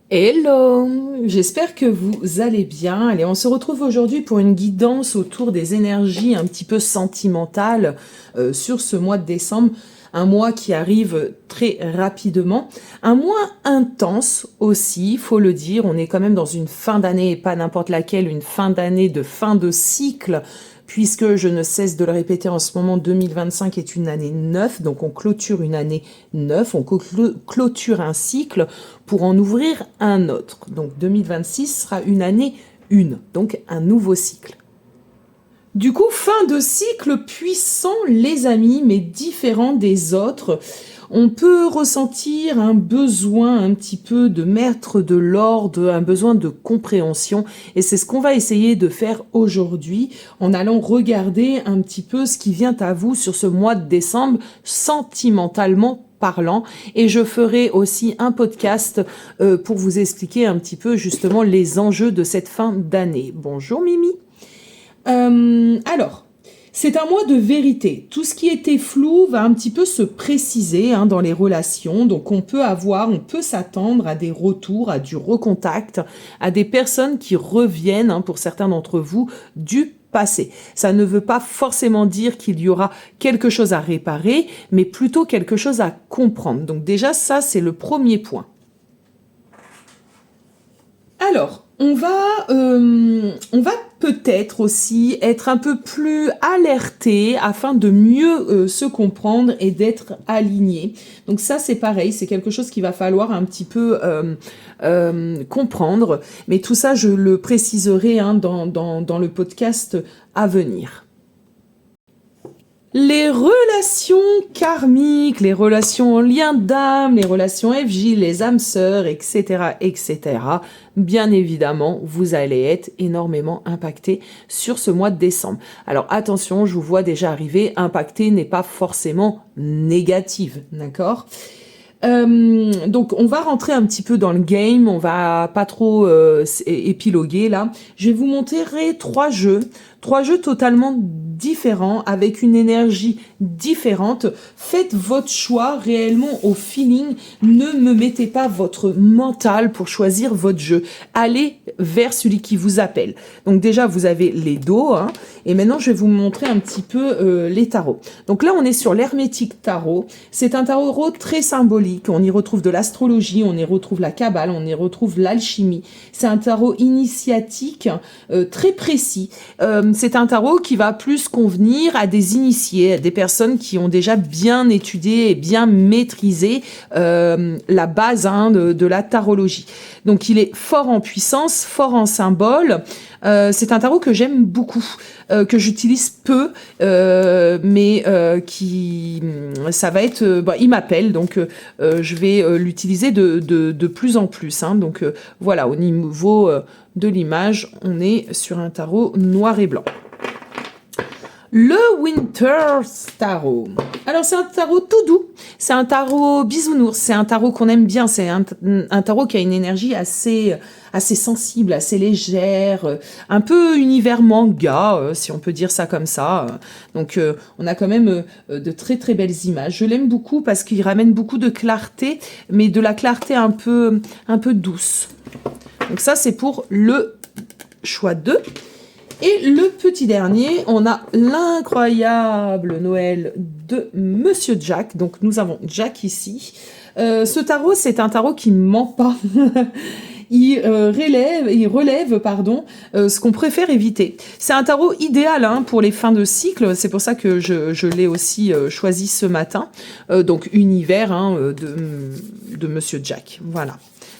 Hello, j'espère que vous allez bien. Allez, on se retrouve aujourd'hui pour une guidance autour des énergies un petit peu sentimentales sur ce mois de décembre. Un mois qui arrive très rapidement, un mois intense aussi, il faut le dire. On est quand même dans une fin d'année et pas n'importe laquelle, une fin d'année de fin de cycle, puisque je ne cesse de le répéter en ce moment, 2025 est une année 9, donc on clôture une année 9, on clôture un cycle pour en ouvrir un autre. Donc 2026 sera une année 1, donc un nouveau cycle. Du coup, fin de cycle puissant, les amis, mais différent des autres. On peut ressentir un besoin un petit peu de mettre de l'ordre, un besoin de compréhension. Et c'est ce qu'on va essayer de faire aujourd'hui en allant regarder un petit peu ce qui vient à vous sur ce mois de décembre, sentimentalement parlant. Et je ferai aussi un podcast pour vous expliquer un petit peu justement les enjeux de cette fin d'année. Bonjour Mimi. Alors, c'est un mois de vérité. Tout ce qui était flou va un petit peu se préciser dans les relations. Donc, on peut s'attendre à des retours, à du recontact, à des personnes qui reviennent, pour certains d'entre vous, du passé. Ça ne veut pas forcément dire qu'il y aura quelque chose à réparer, mais plutôt quelque chose à comprendre. Donc déjà, ça, c'est le premier point. Alors, on va peut-être aussi être un peu plus alerté afin de mieux se comprendre et d'être aligné. Donc ça, c'est pareil, c'est quelque chose qu'il va falloir un petit peu comprendre. Mais tout ça, je le préciserai dans le podcast à venir. Les relations karmiques, les relations en lien d'âme, les relations FJ, les âmes sœurs, etc., etc., bien évidemment, vous allez être énormément impacté sur ce mois de décembre. Alors attention, je vous vois déjà arriver, impacté n'est pas forcément négative, d'accord ? Donc on va rentrer un petit peu dans le game, on va pas trop épiloguer là. Je vais vous montrer trois jeux totalement différents avec une énergie différente. Faites votre choix réellement au feeling, ne me mettez pas votre mental pour choisir votre jeu. Allez vers celui qui vous appelle. Donc déjà vous avez les dos et maintenant je vais vous montrer un petit peu les tarots. Donc là on est sur l'hermétique tarot. C'est un tarot très symbolique. On y retrouve de l'astrologie, on y retrouve la cabale, on y retrouve l'alchimie. C'est un tarot initiatique très précis. C'est un tarot qui va plus convenir à des initiés, à des personnes qui ont déjà bien étudié et bien maîtrisé la base de la tarologie. Donc il est fort en puissance, fort en symbole. C'est un tarot que j'aime beaucoup, que j'utilise peu, mais qui ça va être, il m'appelle, donc je vais l'utiliser de plus en plus. Donc voilà, au niveau de l'image, on est sur un tarot noir et blanc. Le Winter Tarot. Alors c'est un tarot tout doux, c'est un tarot bisounours, c'est un tarot qu'on aime bien, c'est un tarot qui a une énergie assez sensible, assez légère, un peu univers manga, si on peut dire ça comme ça. Donc on a quand même de très très belles images. Je l'aime beaucoup parce qu'il ramène beaucoup de clarté, mais de la clarté un peu douce. Donc ça c'est pour le choix 2. Et le petit dernier, on a l'incroyable Noël de Monsieur Jack. Donc nous avons Jack ici. Ce tarot, c'est un tarot qui ne ment pas. Il relève, ce qu'on préfère éviter. C'est un tarot idéal pour les fins de cycle. C'est pour ça que je l'ai aussi choisi ce matin. Donc univers de Monsieur Jack. Voilà.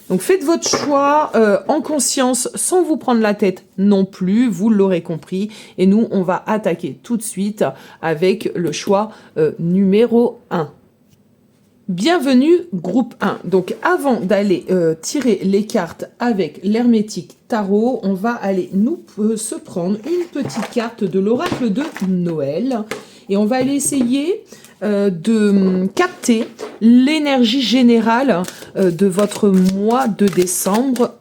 Donc faites votre choix en conscience, sans vous prendre la tête non plus, vous l'aurez compris. Et nous, on va attaquer tout de suite avec le choix numéro 1. Bienvenue, groupe 1. Donc avant d'aller tirer les cartes avec l'hermétique tarot, on va aller se prendre une petite carte de l'oracle de Noël. Et on va aller essayer de capter l'énergie générale de votre mois de décembre,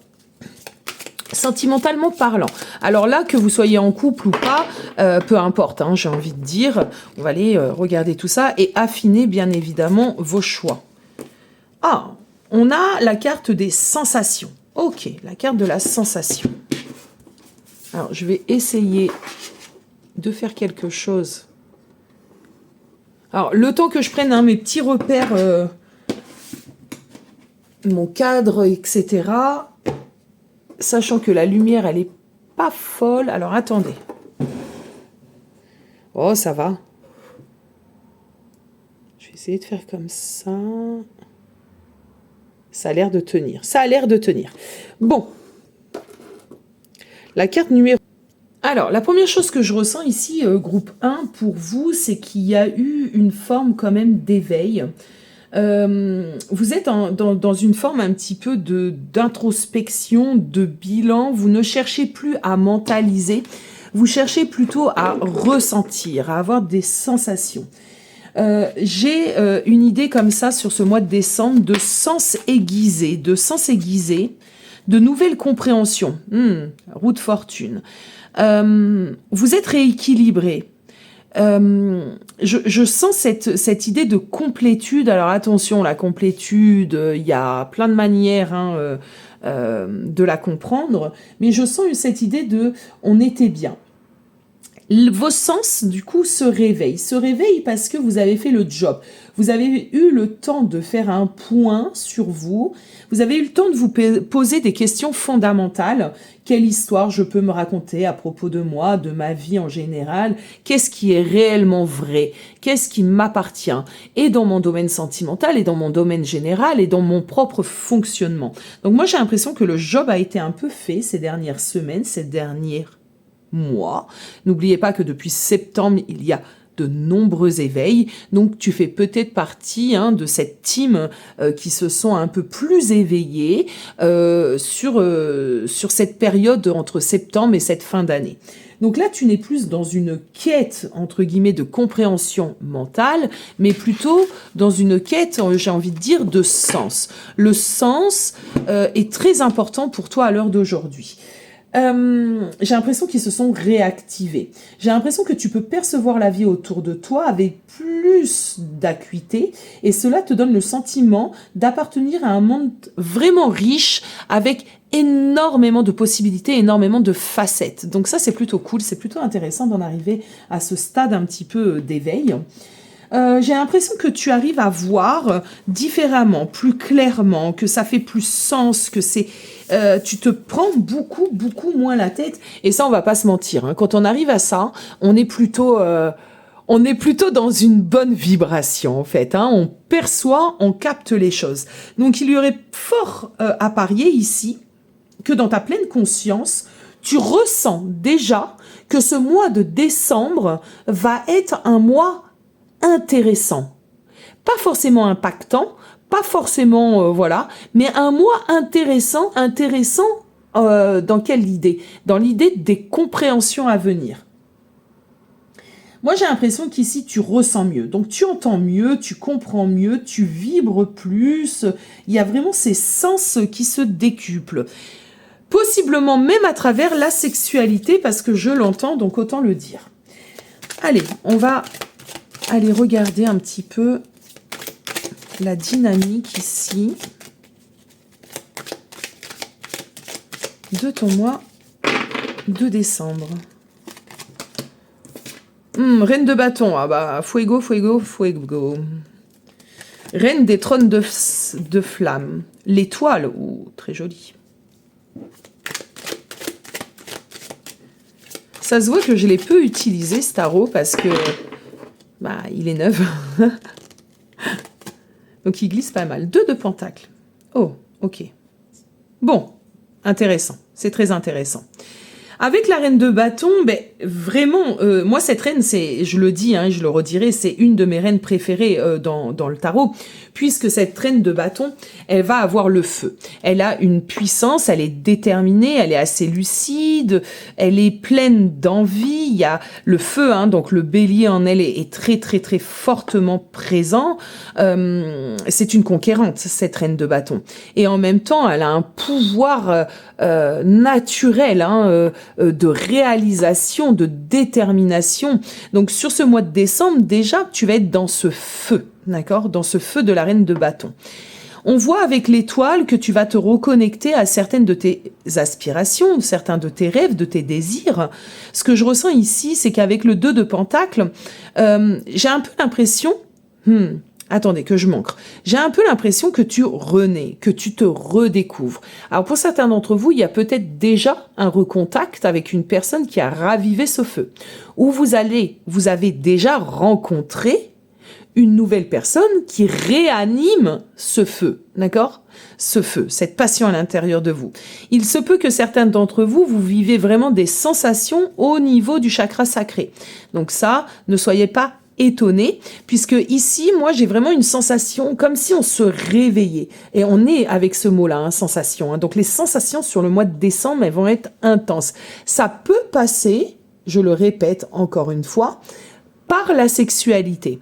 sentimentalement parlant. Alors là, que vous soyez en couple ou pas, peu importe, j'ai envie de dire, on va aller regarder tout ça et affiner bien évidemment vos choix. Ah, On a la carte des sensations. Ok, la carte de la sensation. Alors, je vais essayer de faire quelque chose. Alors, le temps que je prenne mes petits repères, mon cadre, etc. Sachant que la lumière, elle est pas folle. Alors, attendez. Oh, ça va. Je vais essayer de faire comme ça. Ça a l'air de tenir. Ça a l'air de tenir. Bon. La carte numéro... Alors, la première chose que je ressens ici, groupe 1, pour vous, c'est qu'il y a eu une forme quand même d'éveil. Vous êtes dans une forme un petit peu d'introspection, de bilan. Vous ne cherchez plus à mentaliser. Vous cherchez plutôt à ressentir, à avoir des sensations. J'ai une idée comme ça sur ce mois de décembre de sens aiguisé, de nouvelles compréhensions. Roue de fortune. Vous êtes rééquilibré. Je sens cette idée de complétude. Alors attention, la complétude, il y a plein de manières de la comprendre, mais je sens cette idée de on était bien. Vos sens, du coup, se réveillent parce que vous avez fait le job. Vous avez eu le temps de faire un point sur vous. Vous avez eu le temps de vous poser des questions fondamentales. Quelle histoire je peux me raconter à propos de moi, de ma vie en général? Qu'est-ce qui est réellement vrai? Qu'est-ce qui m'appartient? Et dans mon domaine sentimental, et dans mon domaine général, et dans mon propre fonctionnement. Donc moi, j'ai l'impression que le job a été un peu fait ces dernières semaines, ces dernières mois. N'oubliez pas que depuis septembre, il y a de nombreux éveils. Donc, tu fais peut-être partie de cette team qui se sont un peu plus éveillés sur cette période entre septembre et cette fin d'année. Donc là, tu n'es plus dans une quête, entre guillemets, de compréhension mentale, mais plutôt dans une quête, j'ai envie de dire, de sens. Le sens est très important pour toi à l'heure d'aujourd'hui. J'ai l'impression qu'ils se sont réactivés. J'ai l'impression que tu peux percevoir la vie autour de toi avec plus d'acuité et cela te donne le sentiment d'appartenir à un monde vraiment riche avec énormément de possibilités, énormément de facettes. Donc ça, c'est plutôt cool, c'est plutôt intéressant d'en arriver à ce stade un petit peu d'éveil. J'ai l'impression que tu arrives à voir différemment, plus clairement, que ça fait plus sens, que c'est... tu te prends beaucoup moins la tête. Et ça, on va pas se mentir. Quand on arrive à ça, on est plutôt dans une bonne vibration, en fait. On perçoit, on capte les choses. Donc, il y aurait fort à parier ici que dans ta pleine conscience, tu ressens déjà que ce mois de décembre va être un mois intéressant. Pas forcément impactant, pas forcément, mais un mois intéressant dans quelle idée? Dans l'idée des compréhensions à venir. Moi, j'ai l'impression qu'ici, tu ressens mieux. Donc, tu entends mieux, tu comprends mieux, tu vibres plus. Il y a vraiment ces sens qui se décuplent. Possiblement même à travers la sexualité, parce que je l'entends, donc autant le dire. Allez, on va aller regarder un petit peu la dynamique ici de ton mois de décembre. Reine de bâton, fuego. Reine des trônes de flammes. L'étoile, très jolie. Ça se voit que je l'ai peu utilisé, ce tarot, parce que il est neuf. Donc, il glisse pas mal. 2 de pentacle. Oh, ok. Bon, intéressant. C'est très intéressant. Avec la reine de bâton, vraiment, moi, cette reine, je le dis, je le redirai, c'est une de mes reines préférées dans le tarot, puisque cette reine de bâton, elle va avoir le feu. Elle a une puissance, elle est déterminée, elle est assez lucide, elle est pleine d'envie, il y a le feu, donc le bélier en elle est très, très, très fortement présent. C'est une conquérante, cette reine de bâton. Et en même temps, elle a un pouvoir naturel, de réalisation, de détermination. Donc sur ce mois de décembre, déjà, tu vas être dans ce feu, d'accord? Dans ce feu de la reine de bâton. On voit avec l'étoile que tu vas te reconnecter à certaines de tes aspirations, certains de tes rêves, de tes désirs. Ce que je ressens ici, c'est qu'avec le 2 de Pentacle, j'ai un peu l'impression... Attendez, que je manque. J'ai un peu l'impression que tu renais, que tu te redécouvres. Alors pour certains d'entre vous, il y a peut-être déjà un recontact avec une personne qui a ravivé ce feu. Ou vous avez déjà rencontré une nouvelle personne qui réanime ce feu, d'accord? Ce feu, cette passion à l'intérieur de vous. Il se peut que certains d'entre vous, vous vivez vraiment des sensations au niveau du chakra sacré. Donc ça, ne soyez pas étonné, puisque ici, moi, j'ai vraiment une sensation comme si on se réveillait. Et on est avec ce mot-là, hein, sensation. Hein. Donc, les sensations sur le mois de décembre, elles vont être intenses. Ça peut passer, je le répète encore une fois, par la sexualité.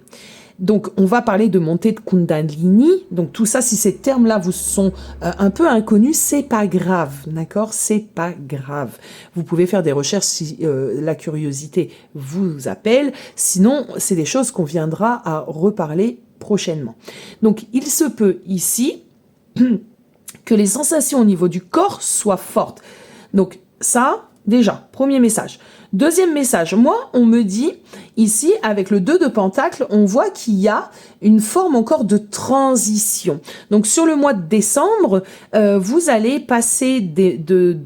Donc, on va parler de montée de Kundalini. Donc, tout ça, si ces termes-là vous sont un peu inconnus, c'est pas grave, d'accord? C'est pas grave. Vous pouvez faire des recherches si la curiosité vous appelle. Sinon, c'est des choses qu'on viendra à reparler prochainement. Donc, il se peut ici que les sensations au niveau du corps soient fortes. Donc, ça, déjà, premier message. Deuxième message, moi, on me dit, ici, avec le 2 de Pentacle, on voit qu'il y a une forme encore de transition. Donc, sur le mois de décembre, vous allez passer d'une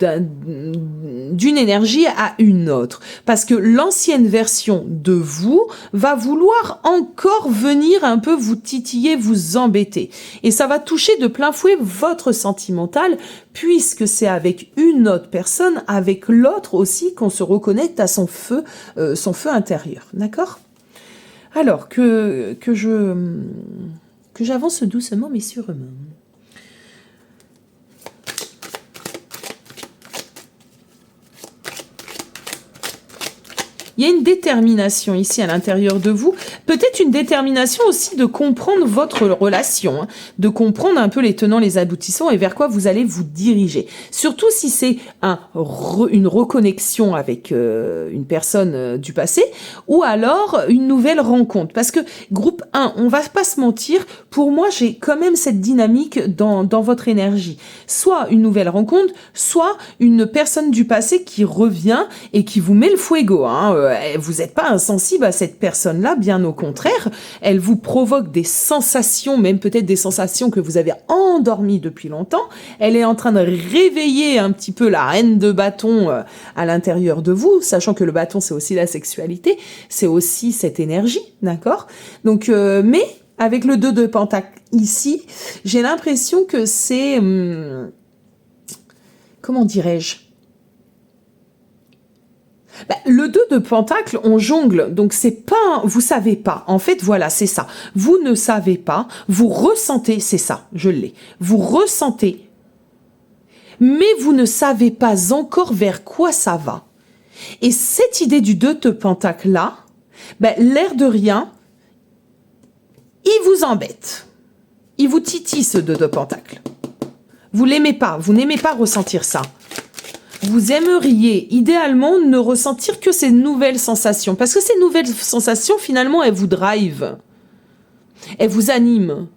énergie à une autre. Parce que l'ancienne version de vous va vouloir encore venir un peu vous titiller, vous embêter. Et ça va toucher de plein fouet votre sentimental, puisque c'est avec une autre personne, avec l'autre aussi, qu'on se reconnecte à son feu intérieur. D'accord ? Alors, que j'avance doucement mais sûrement. Il y a une détermination ici à l'intérieur de vous, peut-être une détermination aussi de comprendre votre relation, hein, de comprendre un peu les tenants, les aboutissants et vers quoi vous allez vous diriger. Surtout si c'est une reconnexion avec une personne du passé ou alors une nouvelle rencontre. Parce que groupe 1, on va pas se mentir, pour moi j'ai quand même cette dynamique dans votre énergie. Soit une nouvelle rencontre, soit une personne du passé qui revient et qui vous met le fuego, hein, vous n'êtes pas insensible à cette personne-là, bien au contraire. Elle vous provoque des sensations, même peut-être des sensations que vous avez endormies depuis longtemps. Elle est en train de réveiller un petit peu la reine de bâton à l'intérieur de vous, sachant que le bâton, c'est aussi la sexualité, c'est aussi cette énergie, d'accord ? Donc, mais avec le 2 de Pentacle ici, j'ai l'impression que c'est... comment dirais-je ? Le 2 de Pentacle, on jongle, donc c'est pas, vous savez pas. En fait, voilà, c'est ça. Vous ne savez pas, vous ressentez, c'est ça, je l'ai. Vous ressentez, mais vous ne savez pas encore vers quoi ça va. Et cette idée du 2 de Pentacle là, l'air de rien, il vous embête. Il vous titille ce 2 de Pentacle. Vous l'aimez pas, vous n'aimez pas ressentir ça. Vous aimeriez idéalement ne ressentir que ces nouvelles sensations. Parce que ces nouvelles sensations, finalement, elles vous drive. Elles vous animent.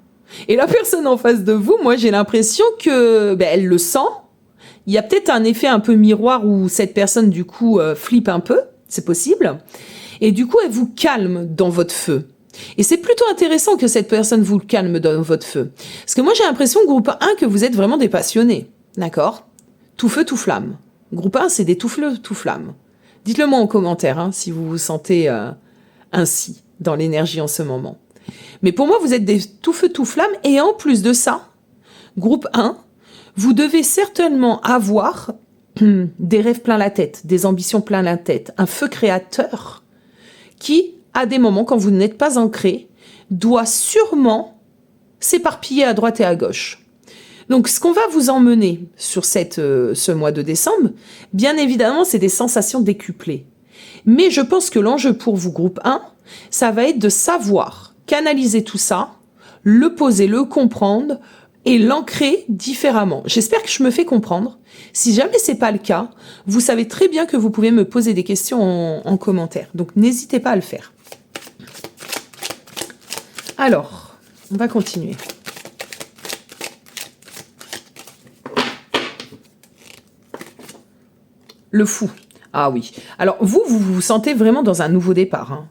Et la personne en face de vous, moi, j'ai l'impression que elle le sent. Il y a peut-être un effet un peu miroir où cette personne, du coup, flippe un peu. C'est possible. Et du coup, elle vous calme dans votre feu. Et c'est plutôt intéressant que cette personne vous calme dans votre feu. Parce que moi, j'ai l'impression, groupe 1, que vous êtes vraiment des passionnés. D'accord ? Tout feu, tout flamme. Groupe 1, c'est des tout feu, tout flamme. Dites-le moi en commentaire, hein, si vous vous sentez ainsi dans l'énergie en ce moment. Mais pour moi, vous êtes des tout feu, tout flamme. Et en plus de ça, groupe 1, vous devez certainement avoir des rêves plein la tête, des ambitions plein la tête, un feu créateur qui, à des moments, quand vous n'êtes pas ancré, doit sûrement s'éparpiller à droite et à gauche. Donc, ce qu'on va vous emmener sur ce mois de décembre, bien évidemment, c'est des sensations décuplées. Mais je pense que l'enjeu pour vous, groupe 1, ça va être de savoir canaliser tout ça, le poser, le comprendre et l'ancrer différemment. J'espère que je me fais comprendre. Si jamais c'est pas le cas, vous savez très bien que vous pouvez me poser des questions en commentaire. Donc, n'hésitez pas à le faire. Alors, on va continuer. Le fou. Ah oui. Alors, vous sentez vraiment dans un nouveau départ, hein.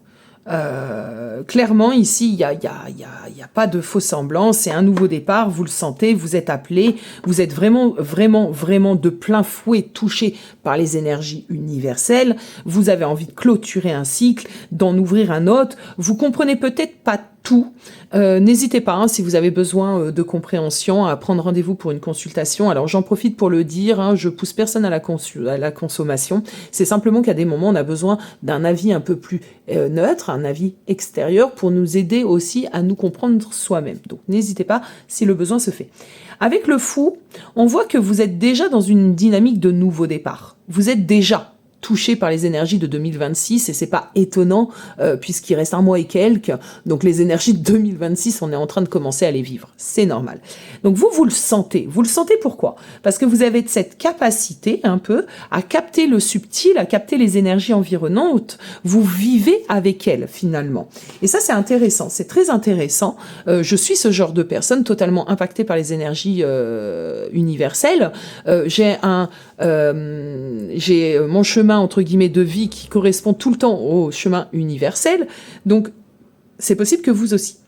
Clairement, ici, il y a pas de faux semblant, c'est un nouveau départ, vous le sentez, vous êtes appelé, vous êtes vraiment de plein fouet touché par les énergies universelles, vous avez envie de clôturer un cycle, d'en ouvrir un autre, vous comprenez peut-être pas tout, n'hésitez pas, hein, si vous avez besoin de compréhension, à prendre rendez-vous pour une consultation. Alors j'en profite pour le dire, hein, je pousse personne à la consommation, c'est simplement qu'à des moments on a besoin d'un avis un peu plus neutre, un avis extérieur pour nous aider aussi à nous comprendre soi-même. Donc n'hésitez pas si le besoin se fait. Avec le fou, on voit que vous êtes déjà dans une dynamique de nouveau départ. Vous êtes déjà touché par les énergies de 2026 et c'est pas étonnant puisqu'il reste un mois et quelques. Donc les énergies de 2026, on est en train de commencer à les vivre. C'est normal. Donc vous le sentez. Vous le sentez pourquoi? Parce que vous avez cette capacité un peu à capter le subtil, à capter les énergies environnantes. Vous vivez avec elles finalement. Et ça c'est intéressant. C'est très intéressant. Je suis ce genre de personne totalement impactée par les énergies universelles. J'ai mon chemin entre guillemets de vie qui correspond tout le temps au chemin universel, donc c'est possible que vous aussi.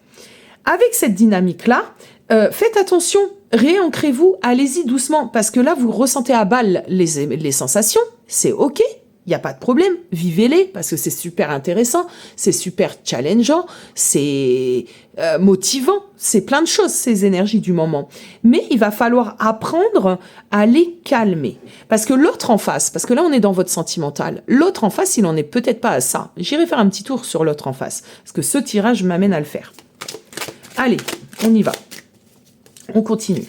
Avec cette dynamique-là, faites attention, réancrez-vous, allez-y doucement, parce que là vous ressentez à balle les sensations, c'est ok, il n'y a pas de problème, vivez-les, parce que c'est super intéressant, c'est super challengeant, c'est motivant, c'est plein de choses, ces énergies du moment. Mais il va falloir apprendre à les calmer. Parce que l'autre en face, parce que là on est dans votre sentimental, l'autre en face, il n'en est peut-être pas à ça. J'irai faire un petit tour sur l'autre en face, parce que ce tirage m'amène à le faire. Allez, on y va. On continue.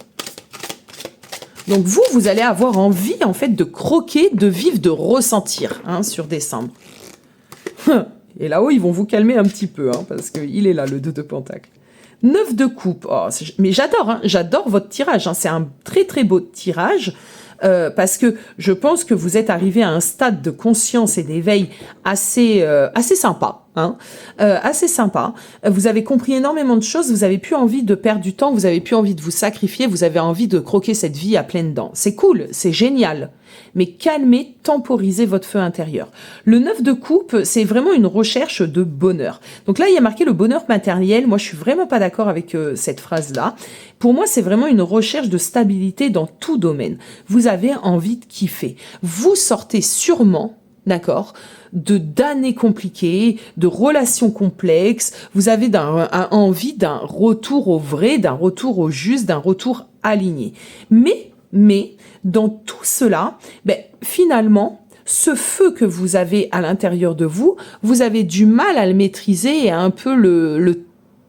Donc vous allez avoir envie, en fait, de croquer, de vivre, de ressentir, hein, sur décembre. Et là-haut, ils vont vous calmer un petit peu, hein, parce qu'il est là, le 2 de Pentacle. 9 de coupe. Oh, mais j'adore, hein, j'adore votre tirage. Hein, c'est un très, très beau tirage. Parce que je pense que vous êtes arrivé à un stade de conscience et d'éveil assez sympa, hein, assez sympa. Vous avez compris énormément de choses, vous avez plus envie de perdre du temps, vous avez plus envie de vous sacrifier, vous avez envie de croquer cette vie à pleines dents. C'est cool, c'est génial. Mais calmez, temporisez votre feu intérieur. Le 9 de coupe, c'est vraiment une recherche de bonheur. Donc là, il y a marqué le bonheur matériel. Moi, je suis vraiment pas d'accord avec cette phrase-là. Pour moi, c'est vraiment une recherche de stabilité dans tout domaine. Vous avez envie de kiffer. Vous sortez sûrement, d'accord, d'années compliquées, de relations complexes. Vous avez envie d'un retour au vrai, d'un retour au juste, d'un retour aligné. Mais dans tout cela, finalement, ce feu que vous avez à l'intérieur de vous, vous avez du mal à le maîtriser et à un peu le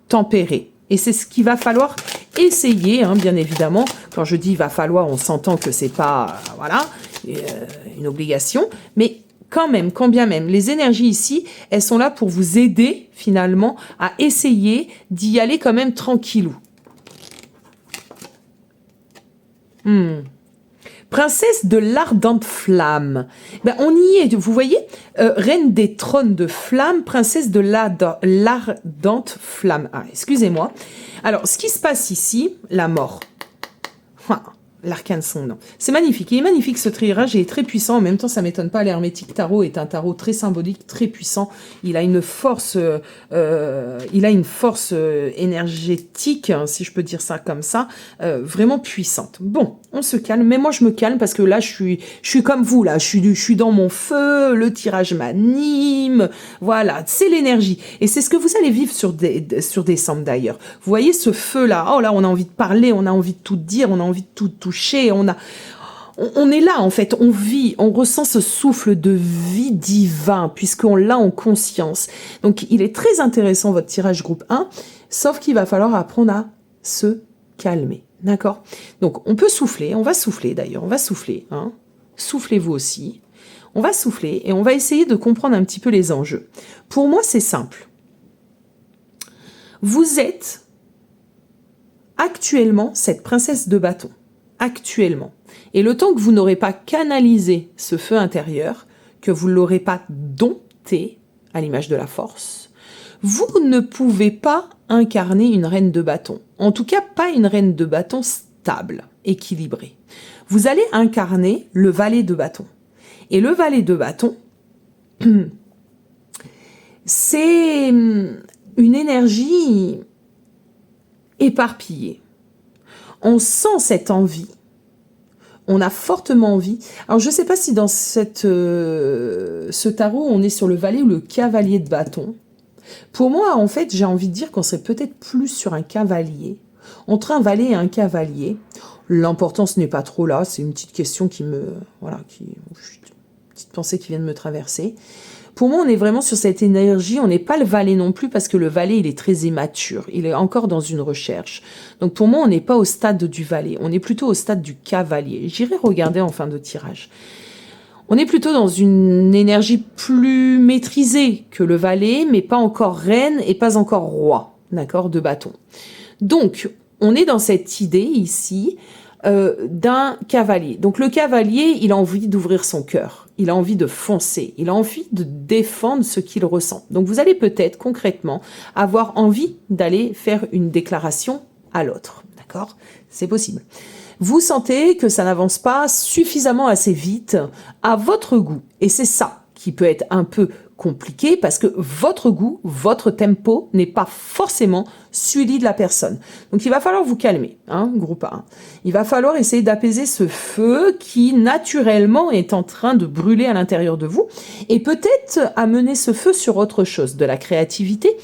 tempérer. Et c'est ce qu'il va falloir essayer, hein, bien évidemment. Quand je dis il va falloir, on s'entend que c'est pas, une obligation, mais quand même, quand bien même, les énergies ici, elles sont là pour vous aider finalement à essayer d'y aller quand même tranquillou. Princesse de l'ardente flamme. On y est, vous voyez, reine des trônes de flamme, princesse de l'ardente flamme. Ah, excusez-moi. Alors, ce qui se passe ici, la mort. L'arcane son nom. C'est magnifique. Il est magnifique ce tirage et est très puissant. En même temps, ça m'étonne pas. L'hermétique tarot est un tarot très symbolique, très puissant. Il a une force, énergétique, hein, si je peux dire ça comme ça, vraiment puissante. Bon, on se calme. Mais moi, je me calme parce que là, je suis comme vous là. Je suis dans mon feu. Le tirage m'anime. Voilà, c'est l'énergie. Et c'est ce que vous allez vivre sur décembre d'ailleurs. Vous voyez ce feu là. Oh là, on a envie de parler, on a envie de tout dire, on a envie de tout toucher. On est là en fait, on vit, on ressent ce souffle de vie divin puisqu'on l'a en conscience. Donc il est très intéressant votre tirage groupe 1, sauf qu'il va falloir apprendre à se calmer, d'accord? Donc on peut souffler, on va souffler d'ailleurs, on va souffler, hein. Soufflez-vous aussi. On va souffler et on va essayer de comprendre un petit peu les enjeux. Pour moi c'est simple. Vous êtes actuellement cette princesse de bâton. Actuellement. Et le temps que vous n'aurez pas canalisé ce feu intérieur, que vous ne l'aurez pas dompté, à l'image de la force, vous ne pouvez pas incarner une reine de bâton. En tout cas, pas une reine de bâton stable, équilibrée. Vous allez incarner le valet de bâton. Et le valet de bâton, c'est une énergie éparpillée. On sent cette envie. On a fortement envie. Alors, je ne sais pas si dans ce tarot, on est sur le valet ou le cavalier de bâton. Pour moi, en fait, j'ai envie de dire qu'on serait peut-être plus sur un cavalier. Entre un valet et un cavalier, l'importance n'est pas trop là. C'est une petite question qui me... Voilà, une petite pensée qui vient de me traverser. Pour moi, on est vraiment sur cette énergie. On n'est pas le valet non plus parce que le valet, il est très immature. Il est encore dans une recherche. Donc pour moi, on n'est pas au stade du valet. On est plutôt au stade du cavalier. J'irai regarder en fin de tirage. On est plutôt dans une énergie plus maîtrisée que le valet, mais pas encore reine et pas encore roi, d'accord, de bâton. Donc, on est dans cette idée ici d'un cavalier. Donc le cavalier, il a envie d'ouvrir son cœur, il a envie de foncer, il a envie de défendre ce qu'il ressent. Donc vous allez peut-être concrètement avoir envie d'aller faire une déclaration à l'autre, d'accord? C'est possible. Vous sentez que ça n'avance pas suffisamment assez vite à votre goût. Et c'est ça qui peut être un peu compliqué parce que votre goût, votre tempo n'est pas forcément celui de la personne. Donc il va falloir vous calmer, hein, groupe A. Il va falloir essayer d'apaiser ce feu qui naturellement est en train de brûler à l'intérieur de vous et peut-être amener ce feu sur autre chose, de la créativité,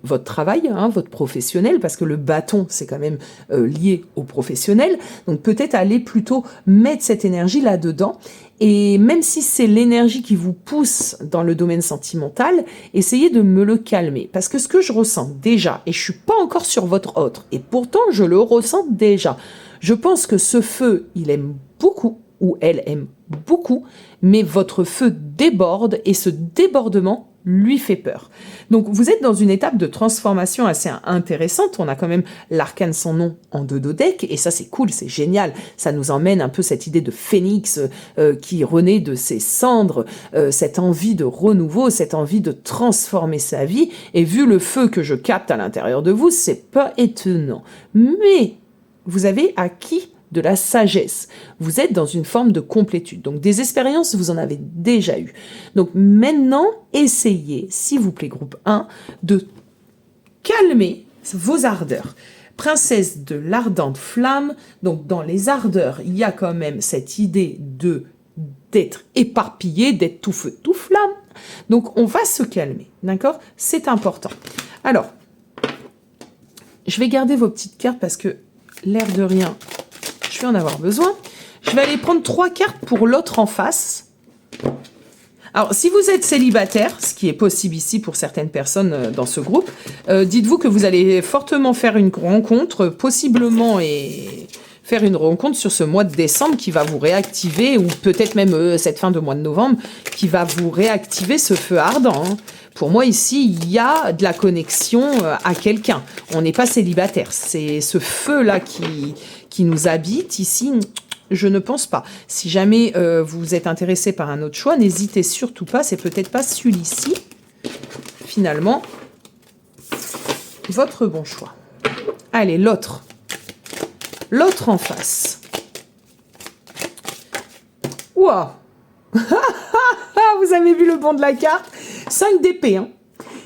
votre travail, hein, votre professionnel, parce que le bâton, c'est quand même lié au professionnel. Donc peut-être aller plutôt mettre cette énergie là-dedans. Et même si c'est l'énergie qui vous pousse dans le domaine sentimental, essayez de me le calmer. Parce que ce que je ressens déjà, et je suis pas encore sur votre autre, et pourtant je le ressens déjà, je pense que ce feu, il aime beaucoup, ou elle aime beaucoup, mais votre feu déborde, et ce débordement lui fait peur. Donc vous êtes dans une étape de transformation assez intéressante. On a quand même l'arcane sans nom en 2 dodecs et ça c'est cool, c'est génial. Ça nous emmène un peu cette idée de phénix qui renaît de ses cendres, cette envie de renouveau, cette envie de transformer sa vie. Et vu le feu que je capte à l'intérieur de vous, c'est pas étonnant. Mais vous avez acquis de la sagesse. Vous êtes dans une forme de complétude. Donc des expériences, vous en avez déjà eu. Donc maintenant, essayez, s'il vous plaît, groupe 1, de calmer vos ardeurs. Princesse de l'ardente flamme, donc dans les ardeurs, il y a quand même cette idée d'être éparpillé, d'être tout feu, tout flamme. Donc on va se calmer, d'accord? C'est important. Alors, je vais garder vos petites cartes parce que l'air de rien, je vais en avoir besoin. Je vais aller prendre 3 cartes pour l'autre en face. Alors, si vous êtes célibataire, ce qui est possible ici pour certaines personnes dans ce groupe, dites-vous que vous allez fortement faire une rencontre, possiblement et faire une rencontre sur ce mois de décembre qui va vous réactiver, ou peut-être même cette fin de mois de novembre, qui va vous réactiver ce feu ardent, hein. Pour moi, ici, il y a de la connexion à quelqu'un. On n'est pas célibataire. C'est ce feu-là qui nous habite ici. Je ne pense pas. Si jamais vous êtes intéressé par un autre choix, n'hésitez surtout pas. C'est peut-être pas celui-ci, finalement, votre bon choix. Allez, l'autre. L'autre en face. Ouah. Vous avez vu le bon de la carte? 5 d'épée, hein.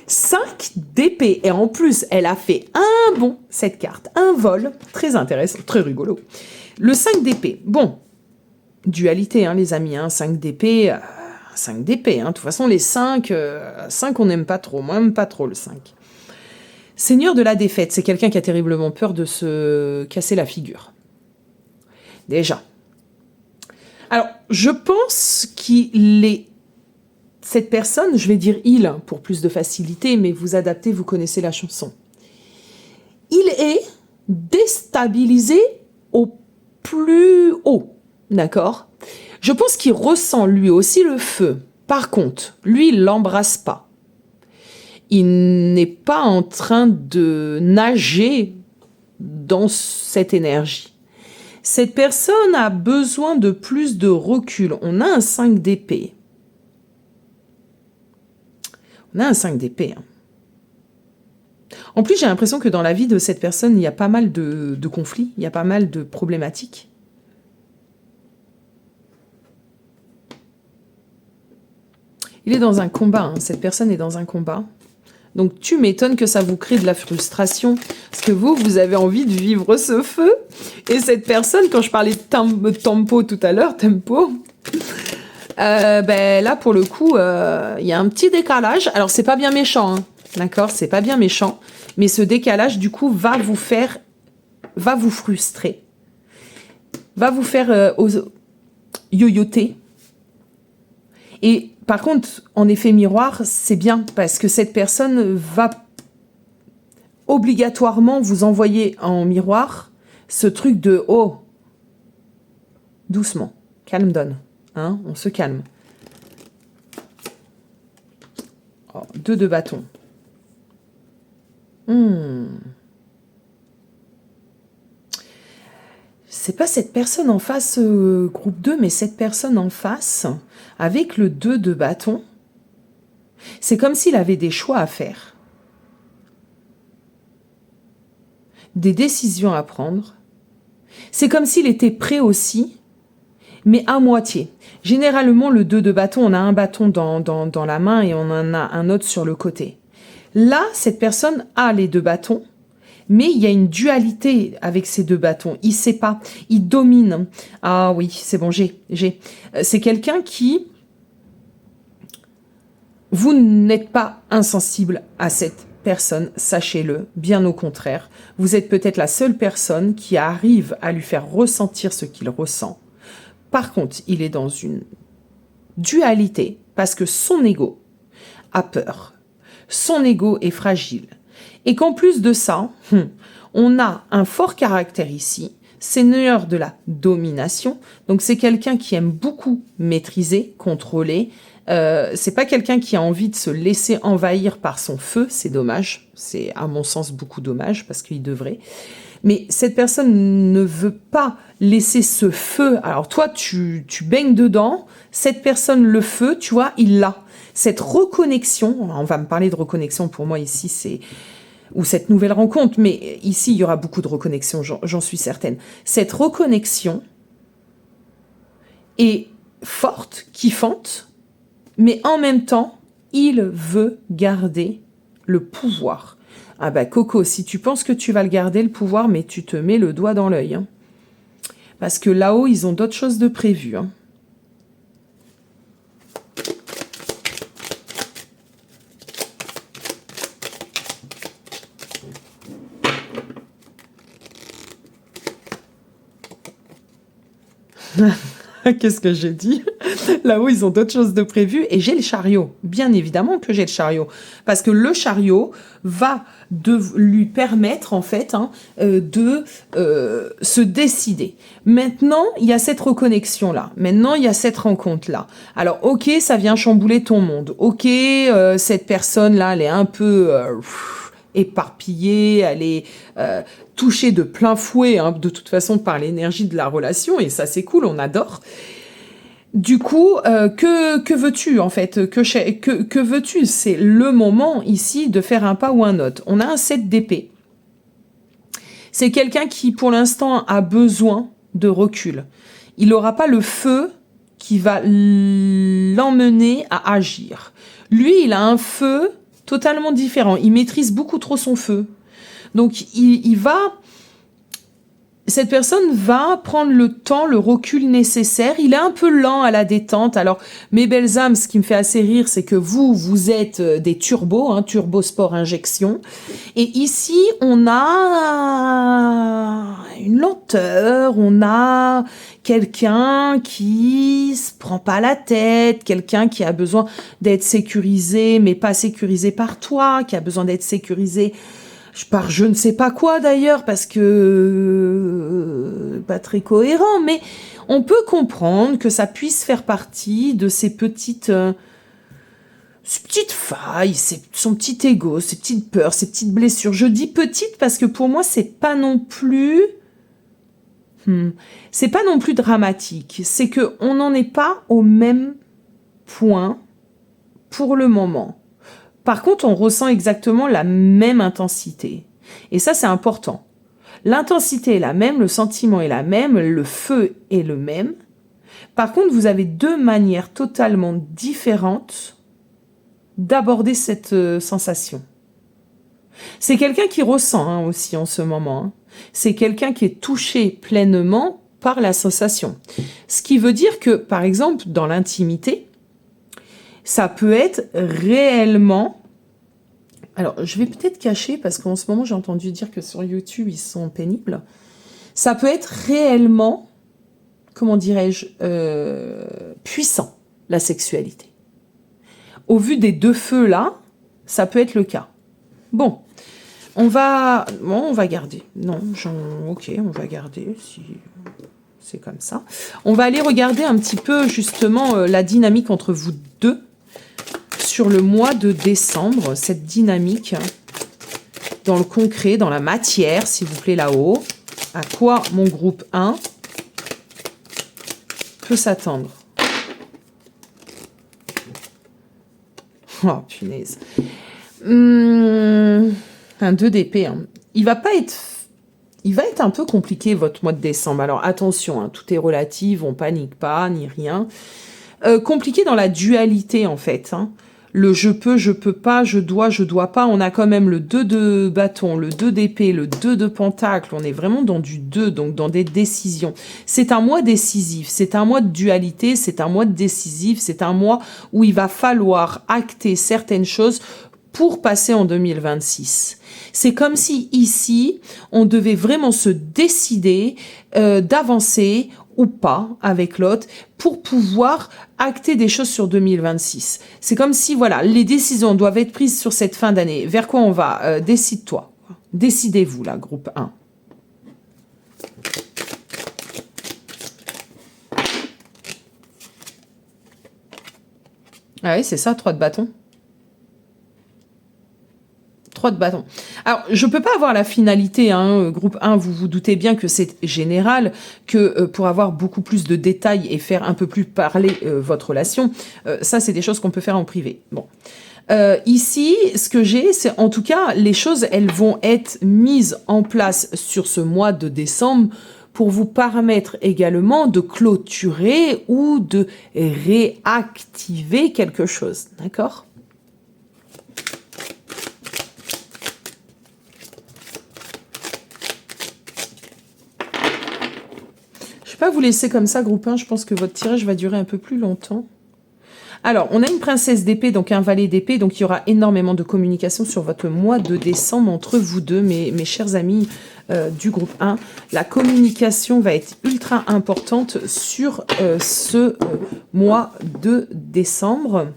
5 d'épée. Et en plus, elle a fait un bond, cette carte. Un vol. Très intéressant, très rigolo. Le 5 d'épée. Bon, dualité, hein, les amis. Hein, 5 d'épée. 5 d'épée. Hein. De toute façon, les 5, on n'aime pas trop. Moi, j'aime pas trop le 5. Seigneur de la défaite. C'est quelqu'un qui a terriblement peur de se casser la figure. Déjà. Alors, je pense qu'il est... Cette personne, je vais dire il pour plus de facilité, mais vous adaptez, vous connaissez la chanson. Il est déstabilisé au plus haut, d'accord? Je pense qu'il ressent lui aussi le feu. Par contre, lui, il l'embrasse pas. Il n'est pas en train de nager dans cette énergie. Cette personne a besoin de plus de recul. On a un 5 d'épée. On a un 5 d'épée. Hein. En plus, j'ai l'impression que dans la vie de cette personne, il y a pas mal de conflits, il y a pas mal de problématiques. Il est dans un combat, hein. Cette personne est dans un combat. Donc tu m'étonnes que ça vous crée de la frustration. Parce que vous avez envie de vivre ce feu. Et cette personne, quand je parlais de tempo tout à l'heure, là pour le coup, il y a un petit décalage. Alors c'est pas bien méchant, hein. D'accord, c'est pas bien méchant. Mais ce décalage, du coup, va vous frustrer. Va vous faire yoyoter. Et par contre, en effet miroir, c'est bien parce que cette personne va obligatoirement vous envoyer en miroir ce truc de « Oh, doucement, calme down, hein, on se calme. » Oh, 2 de bâton. C'est pas cette personne en face, groupe 2, mais cette personne en face, avec le 2 de bâton, c'est comme s'il avait des choix à faire. Des décisions à prendre. C'est comme s'il était prêt aussi, mais à moitié. Généralement, le 2 de bâton, on a un bâton dans la main et on en a un autre sur le côté. Là, cette personne a les 2 bâtons, mais il y a une dualité avec ces 2 bâtons. Il sait pas, il domine. Ah oui, c'est bon, j'ai. C'est quelqu'un qui... Vous n'êtes pas insensible à cette personne, sachez-le, bien au contraire. Vous êtes peut-être la seule personne qui arrive à lui faire ressentir ce qu'il ressent. Par contre, il est dans une dualité parce que son ego a peur. Son ego est fragile. Et qu'en plus de ça, on a un fort caractère ici, seigneur de la domination. Donc c'est quelqu'un qui aime beaucoup maîtriser, contrôler. C'est pas quelqu'un qui a envie de se laisser envahir par son feu. C'est dommage. C'est à mon sens beaucoup dommage parce qu'il devrait. Mais cette personne ne veut pas laisser ce feu. Alors toi, tu baignes dedans. Cette personne, le feu, tu vois, il l'a. Cette reconnexion, on va me parler de reconnexion pour moi ici, c'est... ou cette nouvelle rencontre, mais ici, il y aura beaucoup de reconnexion, j'en suis certaine. Cette reconnexion est forte, kiffante, mais en même temps, il veut garder le pouvoir. Ah bah Coco, si tu penses que tu vas le garder, le pouvoir, mais tu te mets le doigt dans l'œil. Hein. Parce que là-haut, ils ont d'autres choses de prévues. Hein. Qu'est-ce que j'ai dit? Là-haut, ils ont d'autres choses de prévues. Et j'ai le chariot. Bien évidemment que j'ai le chariot. Parce que le chariot va lui permettre, en fait, de se décider. Maintenant, il y a cette reconnexion-là. Maintenant, il y a cette rencontre-là. Alors, ok, ça vient chambouler ton monde. Ok, cette personne-là, elle est un peu... éparpillée, elle est touchée de plein fouet, hein, de toute façon par l'énergie de la relation, et ça c'est cool, on adore. Du coup, que veux-tu en fait? Que veux-tu? C'est le moment ici de faire un pas ou un autre. On a un 7 d'épée. C'est quelqu'un qui pour l'instant a besoin de recul. Il n'aura pas le feu qui va l'emmener à agir. Lui, il a un feu totalement différent. Il maîtrise beaucoup trop son feu. Donc, il va... Cette personne va prendre le temps, le recul nécessaire. Il est un peu lent à la détente. Alors, mes belles âmes, ce qui me fait assez rire, c'est que vous êtes des turbos, hein, turbo sport injection. Et ici, on a une lenteur, on a quelqu'un qui se prend pas la tête, quelqu'un qui a besoin d'être sécurisé, mais pas sécurisé par toi, qui a besoin d'être sécurisé par je ne sais pas quoi d'ailleurs, parce que pas très cohérent, mais on peut comprendre que ça puisse faire partie de ces petites failles, son petit ego, ses petites peurs, ses petites blessures. Je dis petites parce que pour moi, c'est pas non plus dramatique. C'est que on n'en est pas au même point pour le moment. Par contre, on ressent exactement la même intensité. Et ça, c'est important. L'intensité est la même, le sentiment est la même, le feu est le même. Par contre, vous avez 2 manières totalement différentes d'aborder cette sensation. C'est quelqu'un qui ressent hein, aussi en ce moment. Hein. C'est quelqu'un qui est touché pleinement par la sensation. Ce qui veut dire que, par exemple, dans l'intimité, ça peut être réellement... Alors, je vais peut-être cacher, parce qu'en ce moment, j'ai entendu dire que sur YouTube, ils sont pénibles. Ça peut être réellement, comment dirais-je, puissant, la sexualité. Au vu des deux feux là, ça peut être le cas. Bon, on va garder. Non, ok, on va garder, si c'est comme ça. On va aller regarder un petit peu, justement, la dynamique entre vous deux, sur le mois de décembre, cette dynamique dans le concret, dans la matière, s'il vous plaît, là-haut. À quoi mon groupe 1 peut s'attendre? Oh, punaise. Un 2 d'épée. Hein. Il va être un peu compliqué, votre mois de décembre. Alors, attention, hein, tout est relatif, on panique pas, ni rien. Compliqué dans la dualité, en fait. Hein. Le je peux pas, je dois pas. On a quand même le 2 de bâton, le 2 d'épée, le 2 de pentacle. On est vraiment dans du 2, donc dans des décisions. C'est un mois décisif, c'est un mois de dualité, c'est un mois de décisif, c'est un mois où il va falloir acter certaines choses pour passer en 2026. C'est comme si ici, on devait vraiment se décider d'avancer ou pas avec l'autre pour pouvoir acter des choses sur 2026. C'est comme si, voilà, les décisions doivent être prises sur cette fin d'année. Vers quoi on va? Décide-toi. Décidez-vous, là, groupe 1. Ah oui, c'est ça, 3 de bâton. 3 de bâton. Alors, je peux pas avoir la finalité, hein, groupe 1, vous vous doutez bien que c'est général, que pour avoir beaucoup plus de détails et faire un peu plus parler votre relation, ça, c'est des choses qu'on peut faire en privé. Bon. Ici, ce que j'ai, c'est en tout cas, les choses, elles vont être mises en place sur ce mois de décembre pour vous permettre également de clôturer ou de réactiver quelque chose. D'accord ? Je vais pas vous laisser comme ça, groupe 1. Je pense que votre tirage va durer un peu plus longtemps. Alors, on a une princesse d'épée, donc un valet d'épée. Donc, il y aura énormément de communication sur votre mois de décembre entre vous deux, mes chers amis du groupe 1. La communication va être ultra importante sur ce mois de décembre.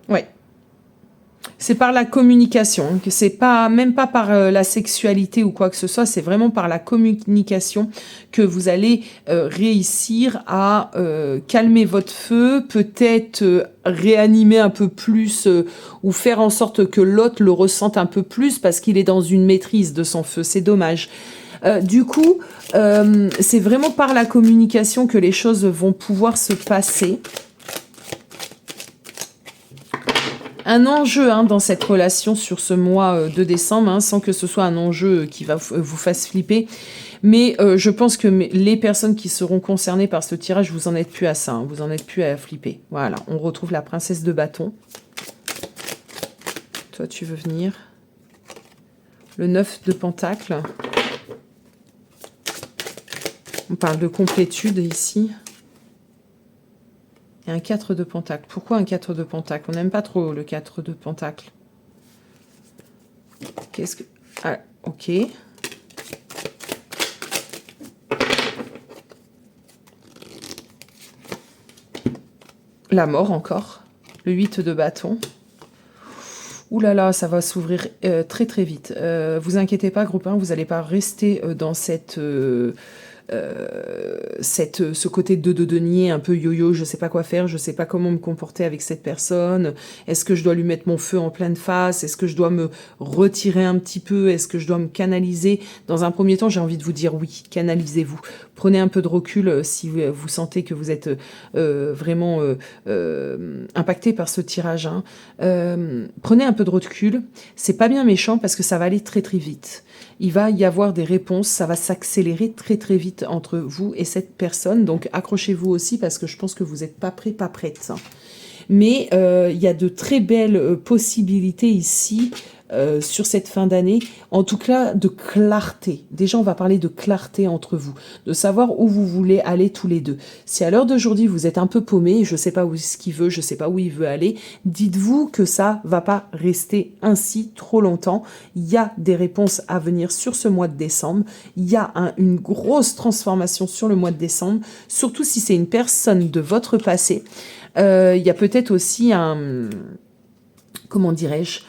Ouais. C'est par la communication, hein, que c'est pas même pas par la sexualité ou quoi que ce soit, c'est vraiment par la communication que vous allez réussir à calmer votre feu, peut-être réanimer un peu plus ou faire en sorte que l'autre le ressente un peu plus parce qu'il est dans une maîtrise de son feu. C'est dommage. Du coup, c'est vraiment par la communication que les choses vont pouvoir se passer. Un enjeu hein, dans cette relation sur ce mois de décembre, hein, sans que ce soit un enjeu qui va vous fasse flipper. Mais je pense que les personnes qui seront concernées par ce tirage, vous en êtes plus à ça, hein, vous en êtes plus à flipper. Voilà, on retrouve la princesse de bâton. Toi, tu veux venir. Le 9 de pentacle. On parle de complétude ici. Et un 4 de pentacle. Pourquoi un 4 de pentacle? On n'aime pas trop le 4 de pentacle. Qu'est-ce que... Ah, ok. La mort encore. Le 8 de bâton. Ouh là là, ça va s'ouvrir très très vite. Vous inquiétez pas, groupe 1, vous n'allez pas rester dans cette... ce côté de nier un peu yo-yo, je sais pas quoi faire, je sais pas comment me comporter avec cette personne, est-ce que je dois lui mettre mon feu en pleine face, est-ce que je dois me retirer un petit peu, est-ce que je dois me canaliser? Dans un premier temps, j'ai envie de vous dire oui, canalisez-vous Prenez un peu de recul si vous sentez que vous êtes vraiment impacté par ce tirage. Hein. Prenez un peu de recul. C'est pas bien méchant parce que ça va aller très très vite. Il va y avoir des réponses, ça va s'accélérer très très vite entre vous et cette personne. Donc accrochez-vous aussi parce que je pense que vous n'êtes pas prêt, pas prête. Hein. Mais il y a de très belles possibilités ici sur cette fin d'année, en tout cas de clarté. Déjà, on va parler de clarté entre vous, de savoir où vous voulez aller tous les deux. Si à l'heure d'aujourd'hui, vous êtes un peu paumé, je ne sais pas où ce qu'il veut, je ne sais pas où il veut aller, dites-vous que ça va pas rester ainsi trop longtemps. Il y a des réponses à venir sur ce mois de décembre. Il y a une grosse transformation sur le mois de décembre, surtout si c'est une personne de votre passé. Il y a peut-être aussi comment dirais-je,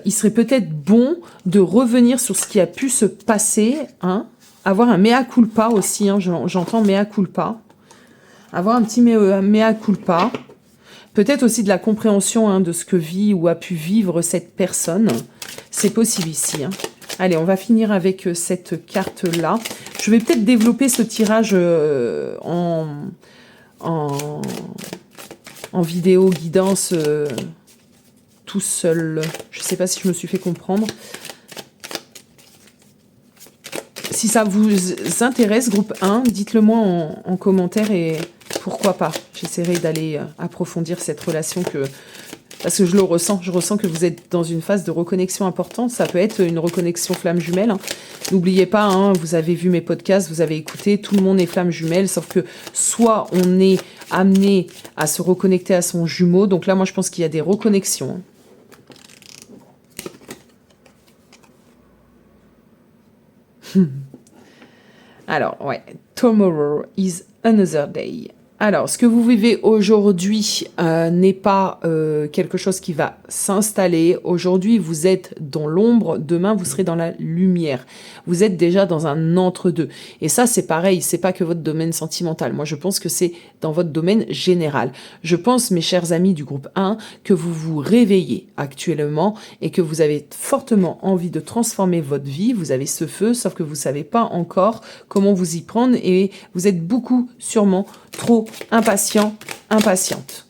il serait peut-être bon de revenir sur ce qui a pu se passer, hein, avoir un mea culpa aussi, hein, j'entends mea culpa, avoir un petit mea culpa, peut-être aussi de la compréhension hein, de ce que vit ou a pu vivre cette personne, c'est possible ici. Hein. Allez, on va finir avec cette carte-là. Je vais peut-être développer ce tirage en vidéo guidance tout seul. Je ne sais pas si je me suis fait comprendre. Si ça vous intéresse, groupe 1, dites-le moi en commentaire et pourquoi pas. J'essaierai d'aller approfondir cette relation parce que je le ressens. Je ressens que vous êtes dans une phase de reconnexion importante. Ça peut être une reconnexion flamme jumelle. Hein. N'oubliez pas, hein, vous avez vu mes podcasts, vous avez écouté, tout le monde est flamme jumelle, sauf que soit on est amené à se reconnecter à son jumeau. Donc là, moi, je pense qu'il y a des reconnexions. Alors, ouais, tomorrow is another day. Alors, ce que vous vivez aujourd'hui n'est pas quelque chose qui va s'installer. Aujourd'hui, vous êtes dans l'ombre. Demain, vous serez dans la lumière. Vous êtes déjà dans un entre-deux. Et ça, c'est pareil. C'est pas que votre domaine sentimental. Moi, je pense que c'est dans votre domaine général. Je pense, mes chers amis du groupe 1, que vous vous réveillez actuellement et que vous avez fortement envie de transformer votre vie. Vous avez ce feu, sauf que vous savez pas encore comment vous y prendre et vous êtes beaucoup, sûrement, trop impatient, impatiente.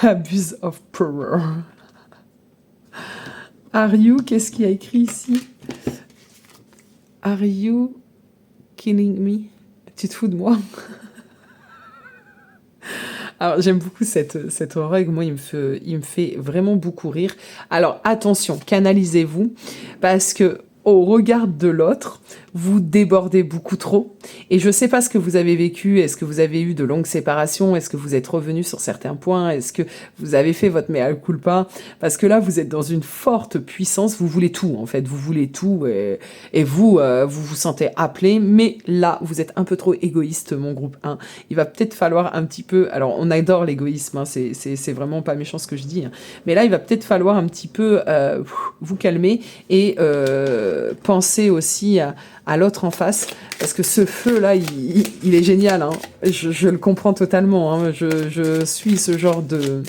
Abuse of power. Are you, qu'est-ce qu'il y a écrit ici? Are you killing me? Tu te fous de moi? Alors, j'aime beaucoup cette règle. Moi, il me fait vraiment beaucoup rire. Alors, attention, canalisez-vous, parce que au regard de l'autre, vous débordez beaucoup trop. Et je ne sais pas ce que vous avez vécu. Est-ce que vous avez eu de longues séparations? Est-ce que vous êtes revenu sur certains points? Est-ce que vous avez fait votre mea culpa? Parce que là, vous êtes dans une forte puissance. Vous voulez tout, en fait. Vous voulez tout. Et vous vous sentez appelé. Mais là, vous êtes un peu trop égoïste, mon groupe 1. Il va peut-être falloir un petit peu... Alors, on adore l'égoïsme. Hein, c'est vraiment pas méchant ce que je dis. Hein. Mais là, il va peut-être falloir un petit peu vous calmer et... penser aussi à l'autre en face, parce que ce feu-là, il est génial. Hein. Je le comprends totalement. Hein. Je suis ce genre de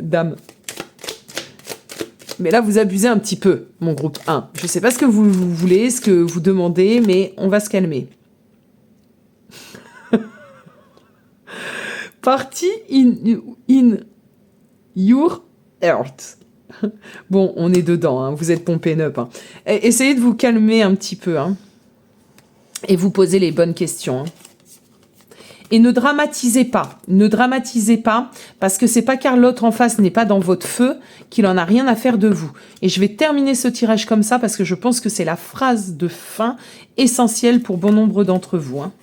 d'âme. Mais là, vous abusez un petit peu, mon groupe 1. Je sais pas ce que vous voulez, ce que vous demandez, mais on va se calmer. Party in your heart. Bon, on est dedans, hein, vous êtes pompé up. Hein. Essayez de vous calmer un petit peu hein, et vous poser les bonnes questions. Hein. Et ne dramatisez pas. Ne dramatisez pas parce que c'est pas car l'autre en face n'est pas dans votre feu qu'il en a rien à faire de vous. Et je vais terminer ce tirage comme ça parce que je pense que c'est la phrase de fin essentielle pour bon nombre d'entre vous. Hein.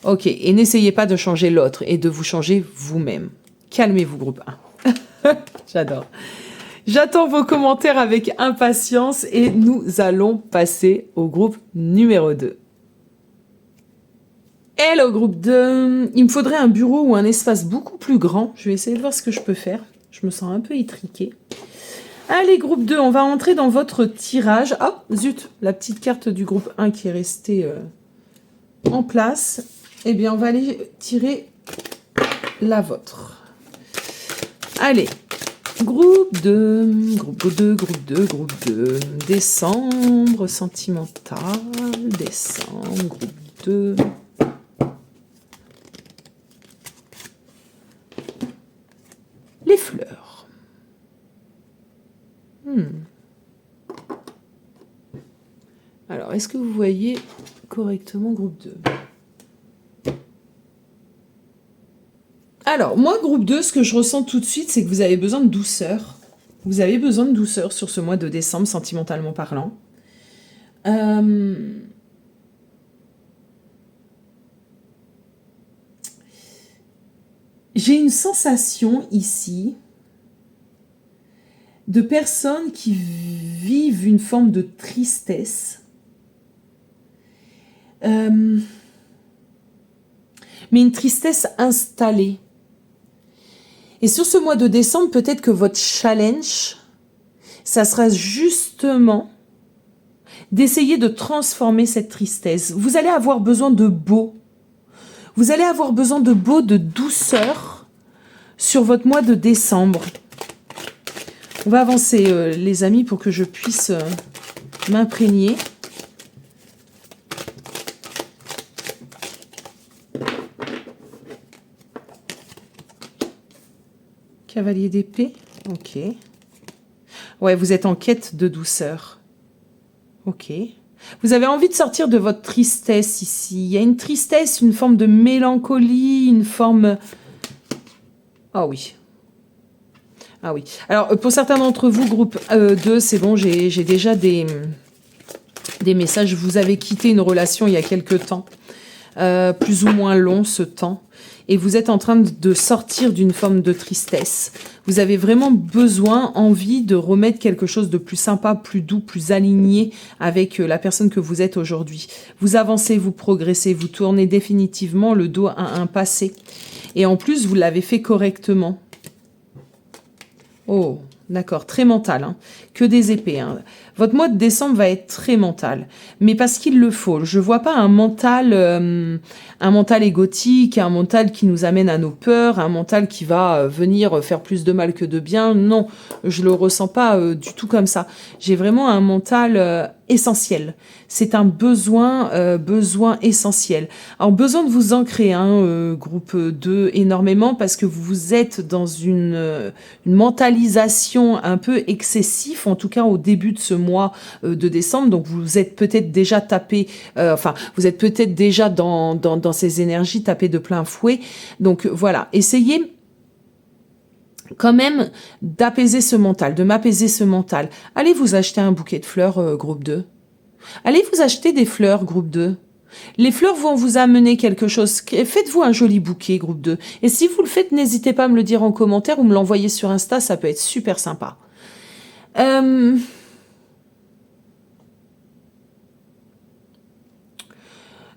Ok, et n'essayez pas de changer l'autre et de vous changer vous-même. Calmez-vous, groupe 1. J'adore. J'attends vos commentaires avec impatience et nous allons passer au groupe numéro 2. Hello groupe 2. Il me faudrait un bureau ou un espace beaucoup plus grand. Je vais essayer de voir ce que je peux faire. Je me sens un peu étriquée. Allez groupe 2, on va entrer dans votre tirage. Oh zut, la petite carte du groupe 1 qui est restée en place. Eh bien on va aller tirer la vôtre. Allez, groupe 2, groupe 2, groupe 2, groupe 2. Décembre, sentimental, décembre, groupe 2. Les fleurs. Alors, est-ce que vous voyez correctement groupe 2? Alors, moi, groupe 2, ce que je ressens tout de suite, c'est que vous avez besoin de douceur. Vous avez besoin de douceur sur ce mois de décembre, sentimentalement parlant. J'ai une sensation ici de personnes qui vivent une forme de tristesse. Mais une tristesse installée. Et sur ce mois de décembre, peut-être que votre challenge, ça sera justement d'essayer de transformer cette tristesse. Vous allez avoir besoin de beau. Vous allez avoir besoin de beau, de douceur sur votre mois de décembre. On va avancer, les amis, pour que je puisse m'imprégner. Cavalier d'épée, ok. Ouais, vous êtes en quête de douceur. Ok. Vous avez envie de sortir de votre tristesse ici. Il y a une tristesse, une forme de mélancolie, une forme... Ah oui. Ah oui. Alors, pour certains d'entre vous, groupe 2, c'est bon, j'ai déjà des messages. Vous avez quitté une relation il y a quelque temps. Plus ou moins long ce temps. Et vous êtes en train de sortir d'une forme de tristesse. Vous avez vraiment besoin, envie de remettre quelque chose de plus sympa, plus doux, plus aligné avec la personne que vous êtes aujourd'hui. Vous avancez, vous progressez, vous tournez définitivement le dos à un passé. Et en plus, vous l'avez fait correctement. Oh, d'accord, très mental, hein. Que des épées, hein. Votre mois de décembre va être très mental, mais parce qu'il le faut. Je vois pas un mental égotique, un mental qui nous amène à nos peurs, un mental qui va venir faire plus de mal que de bien. Non, je le ressens pas du tout comme ça. J'ai vraiment un mental essentiel. C'est un besoin essentiel. Alors, besoin de vous ancrer, hein, groupe 2, énormément, parce que vous êtes dans une mentalisation un peu excessive, en tout cas au début de ce mois de décembre. Donc, vous êtes peut-être déjà tapé, vous êtes peut-être déjà dans ces énergies tapées de plein fouet. Donc, voilà, essayez quand même d'apaiser ce mental, de m'apaiser ce mental. Allez vous acheter un bouquet de fleurs, groupe 2. Allez vous acheter des fleurs, groupe 2. Les fleurs vont vous amener quelque chose. Faites-vous un joli bouquet, groupe 2. Et si vous le faites, n'hésitez pas à me le dire en commentaire ou me l'envoyer sur Insta, ça peut être super sympa.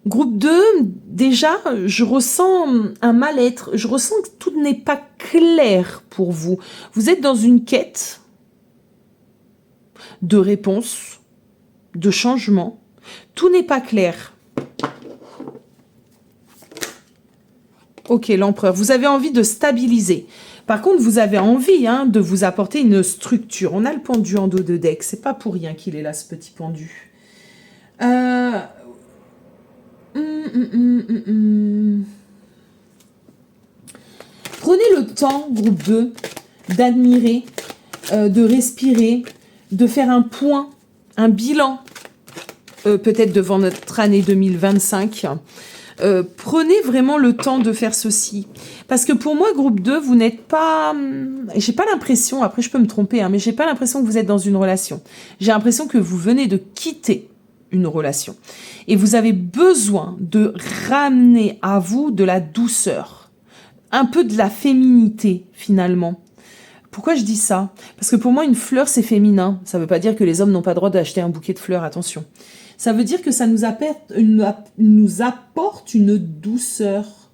Groupe 2, déjà, je ressens un mal-être. Je ressens que tout n'est pas clair pour vous. Vous êtes dans une quête de réponse, de changement. Tout n'est pas clair. Ok, l'empereur. Vous avez envie de stabiliser. Par contre, vous avez envie de vous apporter une structure. On a le pendu en dos de deck. C'est pas pour rien qu'il est là, ce petit pendu. Prenez le temps, groupe 2, d'admirer, de respirer, de faire un point, un bilan, peut-être devant notre année 2025. Prenez vraiment le temps de faire ceci. Parce que pour moi, groupe 2, vous n'êtes pas... J'ai pas l'impression, après je peux me tromper, mais j'ai pas l'impression que vous êtes dans une relation. J'ai l'impression que vous venez de quitter une relation. Et vous avez besoin de ramener à vous de la douceur. Un peu de la féminité, finalement. Pourquoi je dis ça? Parce que pour moi, une fleur, c'est féminin. Ça veut pas dire que les hommes n'ont pas le droit d'acheter un bouquet de fleurs, attention. Ça veut dire que ça nous apporte une douceur.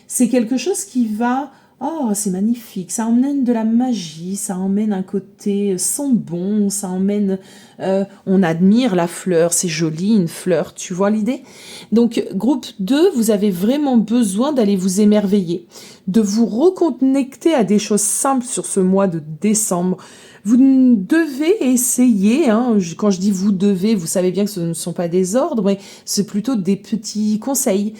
C'est quelque chose qui va Oh, c'est magnifique, ça emmène de la magie, ça emmène un côté sans bon, ça emmène... on admire la fleur, c'est joli une fleur, tu vois l'idée? Donc groupe 2, vous avez vraiment besoin d'aller vous émerveiller, de vous reconnecter à des choses simples sur ce mois de décembre. Vous devez essayer, hein, quand je dis vous devez, vous savez bien que ce ne sont pas des ordres, mais c'est plutôt des petits conseils.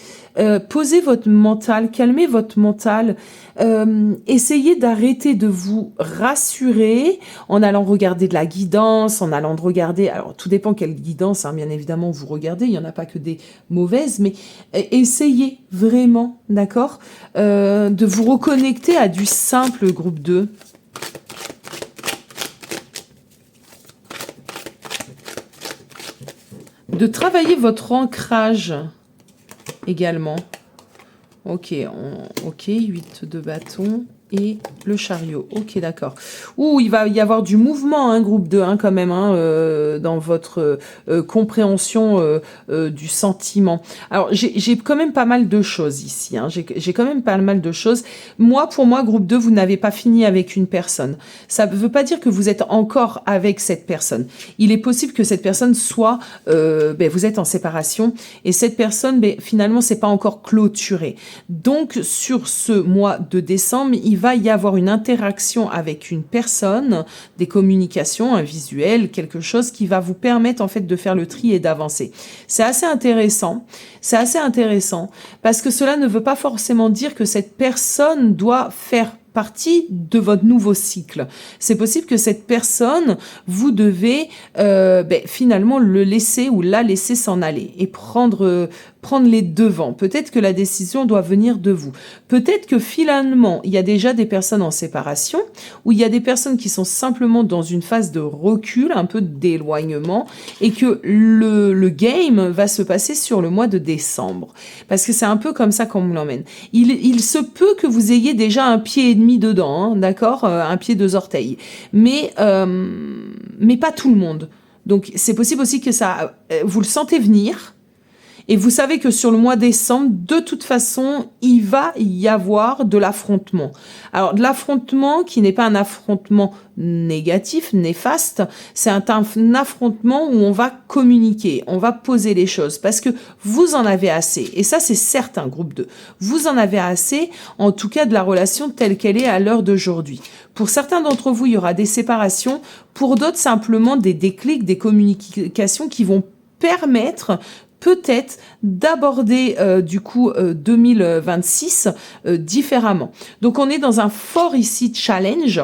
Posez votre mental, calmez votre mental, essayez d'arrêter de vous rassurer en allant regarder de la guidance, en allant regarder, alors tout dépend quelle guidance, hein, bien évidemment vous regardez, il n'y en a pas que des mauvaises, mais essayez vraiment, d'accord, de vous reconnecter à du simple groupe 2. De travailler votre ancrage également. Ok, ok, 8 de bâton et le chariot. Ok, d'accord. Ouh, il va y avoir du mouvement, hein, groupe 2, hein, quand même, hein, dans votre compréhension du sentiment. Alors, j'ai quand même pas mal de choses ici. Hein, j'ai quand même pas mal de choses. Pour moi, groupe 2, vous n'avez pas fini avec une personne. Ça ne veut pas dire que vous êtes encore avec cette personne. Il est possible que cette personne soit... vous êtes en séparation et cette personne, finalement, c'est pas encore clôturé. Donc, sur ce mois de décembre, il va y avoir une interaction avec une personne, des communications, un visuel, quelque chose qui va vous permettre en fait de faire le tri et d'avancer. C'est assez intéressant. C'est assez intéressant parce que cela ne veut pas forcément dire que cette personne doit faire partie de votre nouveau cycle. C'est possible que cette personne, vous devez finalement le laisser ou la laisser s'en aller et prendre les devants. Peut-être que la décision doit venir de vous. Peut-être que finalement, il y a déjà des personnes en séparation ou il y a des personnes qui sont simplement dans une phase de recul, un peu d'éloignement et que le game va se passer sur le mois de décembre. Parce que c'est un peu comme ça qu'on me l'emmène. Il se peut que vous ayez déjà un pied et demi dedans, hein, d'accord, un pied, 2 orteils. Mais pas tout le monde. Donc c'est possible aussi que ça, vous le sentez venir. Et vous savez que sur le mois de décembre, de toute façon, il va y avoir de l'affrontement. Alors, de l'affrontement qui n'est pas un affrontement négatif, néfaste, c'est un affrontement où on va communiquer, on va poser les choses, parce que vous en avez assez. Et ça, c'est certain, groupe 2. Vous en avez assez, en tout cas, de la relation telle qu'elle est à l'heure d'aujourd'hui. Pour certains d'entre vous, il y aura des séparations. Pour d'autres, simplement des déclics, des communications qui vont permettre peut-être d'aborder 2026 différemment. Donc on est dans un fort ici challenge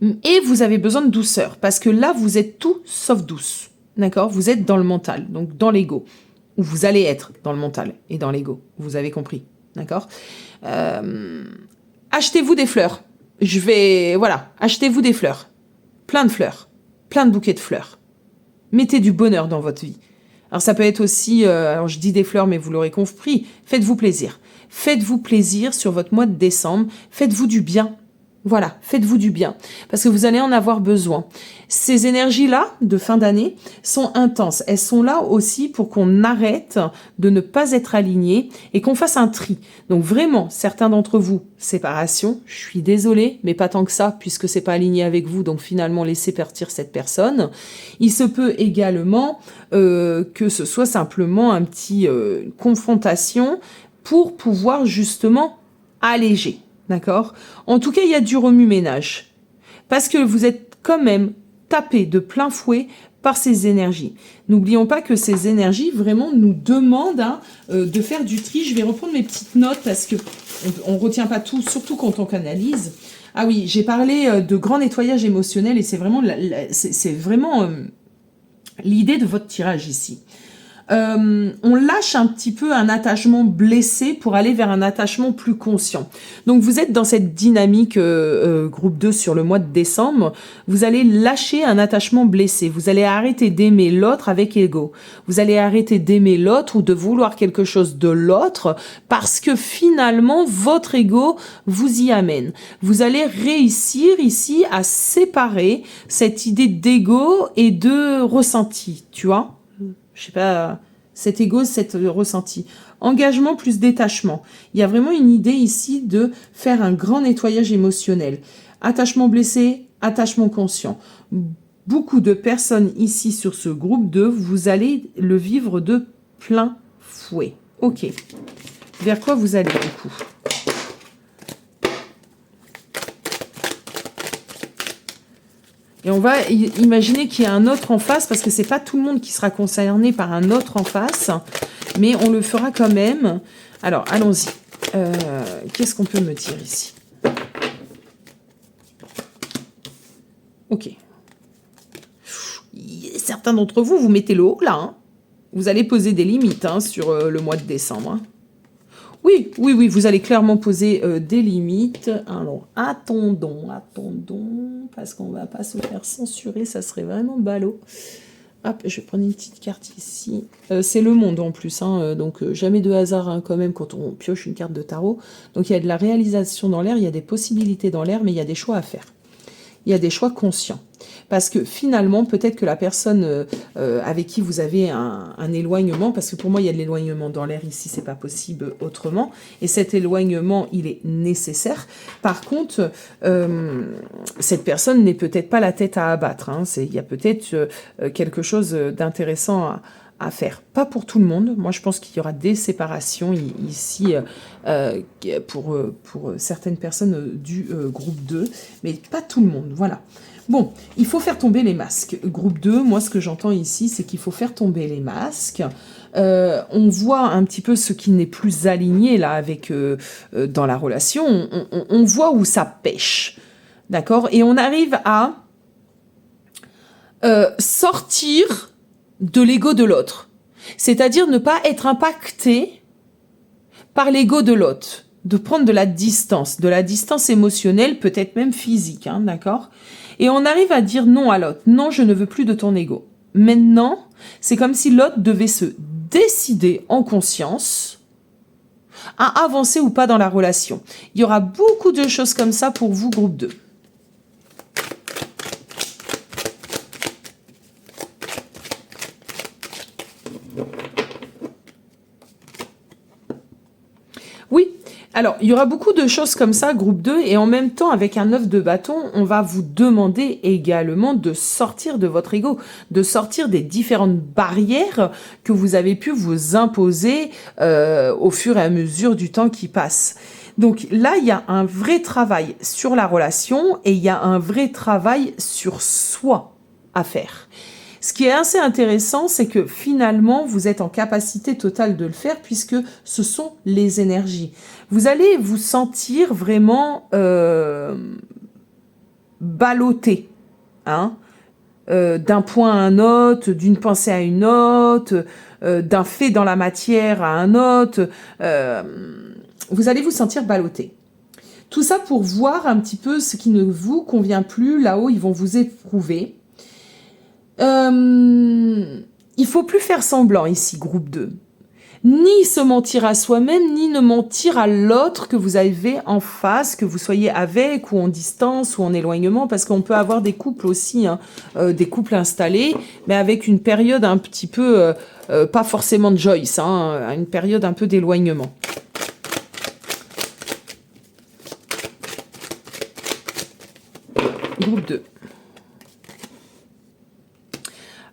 et vous avez besoin de douceur parce que là vous êtes tout sauf douce, d'accord? Vous êtes dans le mental, donc dans l'ego, ou vous allez être dans le mental et dans l'ego, vous avez compris, d'accord? Achetez-vous des fleurs. Achetez-vous des fleurs, plein de bouquets de fleurs. Mettez du bonheur dans votre vie. Alors ça peut être aussi, alors je dis des fleurs, mais vous l'aurez compris, faites-vous plaisir. Faites-vous plaisir sur votre mois de décembre, faites-vous du bien. Voilà, faites-vous du bien, parce que vous allez en avoir besoin. Ces énergies-là, de fin d'année, sont intenses. Elles sont là aussi pour qu'on arrête de ne pas être aligné et qu'on fasse un tri. Donc vraiment, certains d'entre vous, séparation, je suis désolée, mais pas tant que ça, puisque c'est pas aligné avec vous, donc finalement, laissez partir cette personne. Il se peut également que ce soit simplement un petit confrontation pour pouvoir justement alléger. D'accord? En tout cas, il y a du remue-ménage. Parce que vous êtes quand même tapé de plein fouet par ces énergies. N'oublions pas que ces énergies vraiment nous demandent de faire du tri. Je vais reprendre mes petites notes parce que on retient pas tout, surtout quand on canalise. Ah oui, j'ai parlé de grand nettoyage émotionnel et c'est vraiment l'idée de votre tirage ici. On lâche un petit peu un attachement blessé pour aller vers un attachement plus conscient. Donc vous êtes dans cette dynamique groupe 2 sur le mois de décembre, vous allez lâcher un attachement blessé, vous allez arrêter d'aimer l'autre avec ego, vous allez arrêter d'aimer l'autre ou de vouloir quelque chose de l'autre parce que finalement votre ego vous y amène. Vous allez réussir ici à séparer cette idée d'ego et de ressenti, tu vois? Je sais pas, cet ego, cette ressenti. Engagement plus détachement. Il y a vraiment une idée ici de faire un grand nettoyage émotionnel. Attachement blessé, attachement conscient. Beaucoup de personnes ici sur ce groupe 2, vous allez le vivre de plein fouet. Ok. Vers quoi vous allez du coup? Et on va imaginer qu'il y a un autre en face, parce que c'est pas tout le monde qui sera concerné par un autre en face, mais on le fera quand même. Alors, allons-y. Qu'est-ce qu'on peut me dire ici? Ok. Certains d'entre vous, vous mettez le haut là. Hein. Vous allez poser des limites hein, sur le mois de décembre. Hein. Oui, oui, oui, vous allez clairement poser des limites. Alors, attendons, parce qu'on va pas se faire censurer, ça serait vraiment ballot. Hop, je vais prendre une petite carte ici. C'est le monde en plus, hein, donc jamais de hasard hein, quand même quand on pioche une carte de tarot. Donc il y a de la réalisation dans l'air, il y a des possibilités dans l'air, mais il y a des choix à faire. Il y a des choix conscients. Parce que finalement, peut-être que la personne avec qui vous avez un éloignement, parce que pour moi, il y a de l'éloignement dans l'air ici, c'est pas possible autrement, et cet éloignement, il est nécessaire. Par contre, cette personne n'est peut-être pas la tête à abattre. Hein. Il y a peut-être quelque chose d'intéressant à faire. Pas pour tout le monde. Moi, je pense qu'il y aura des séparations ici pour certaines personnes du groupe 2, mais pas tout le monde. Voilà. Bon, il faut faire tomber les masques. Groupe 2, moi, ce que j'entends ici, c'est qu'il faut faire tomber les masques. On voit un petit peu ce qui n'est plus aligné là avec dans la relation. On voit où ça pêche. D'accord? Et on arrive à sortir de l'ego de l'autre. C'est-à-dire ne pas être impacté par l'ego de l'autre. De prendre de la distance émotionnelle, peut-être même physique, hein, d'accord? Et on arrive à dire non à l'autre. Non, je ne veux plus de ton ego. Maintenant, c'est comme si l'autre devait se décider en conscience à avancer ou pas dans la relation. Il y aura beaucoup de choses comme ça pour vous, groupe 2. Oui, alors il y aura beaucoup de choses comme ça, groupe 2, et en même temps, avec un 9 de bâton, on va vous demander également de sortir de votre ego, de sortir des différentes barrières que vous avez pu vous imposer au fur et à mesure du temps qui passe. Donc là, il y a un vrai travail sur la relation et il y a un vrai travail sur soi à faire. Ce qui est assez intéressant, c'est que finalement, vous êtes en capacité totale de le faire puisque ce sont les énergies. Vous allez vous sentir vraiment ballotté, hein, d'un point à un autre, d'une pensée à une autre, d'un fait dans la matière à un autre. Vous allez vous sentir ballotté. Tout ça pour voir un petit peu ce qui ne vous convient plus. Là-haut, ils vont vous éprouver. Il faut plus faire semblant ici, groupe 2. Ni se mentir à soi-même, ni ne mentir à l'autre que vous avez en face, que vous soyez avec ou en distance ou en éloignement, parce qu'on peut avoir des couples aussi, hein, des couples installés, mais avec une période un petit peu, pas forcément de Joyce, hein, une période un peu d'éloignement. Groupe 2.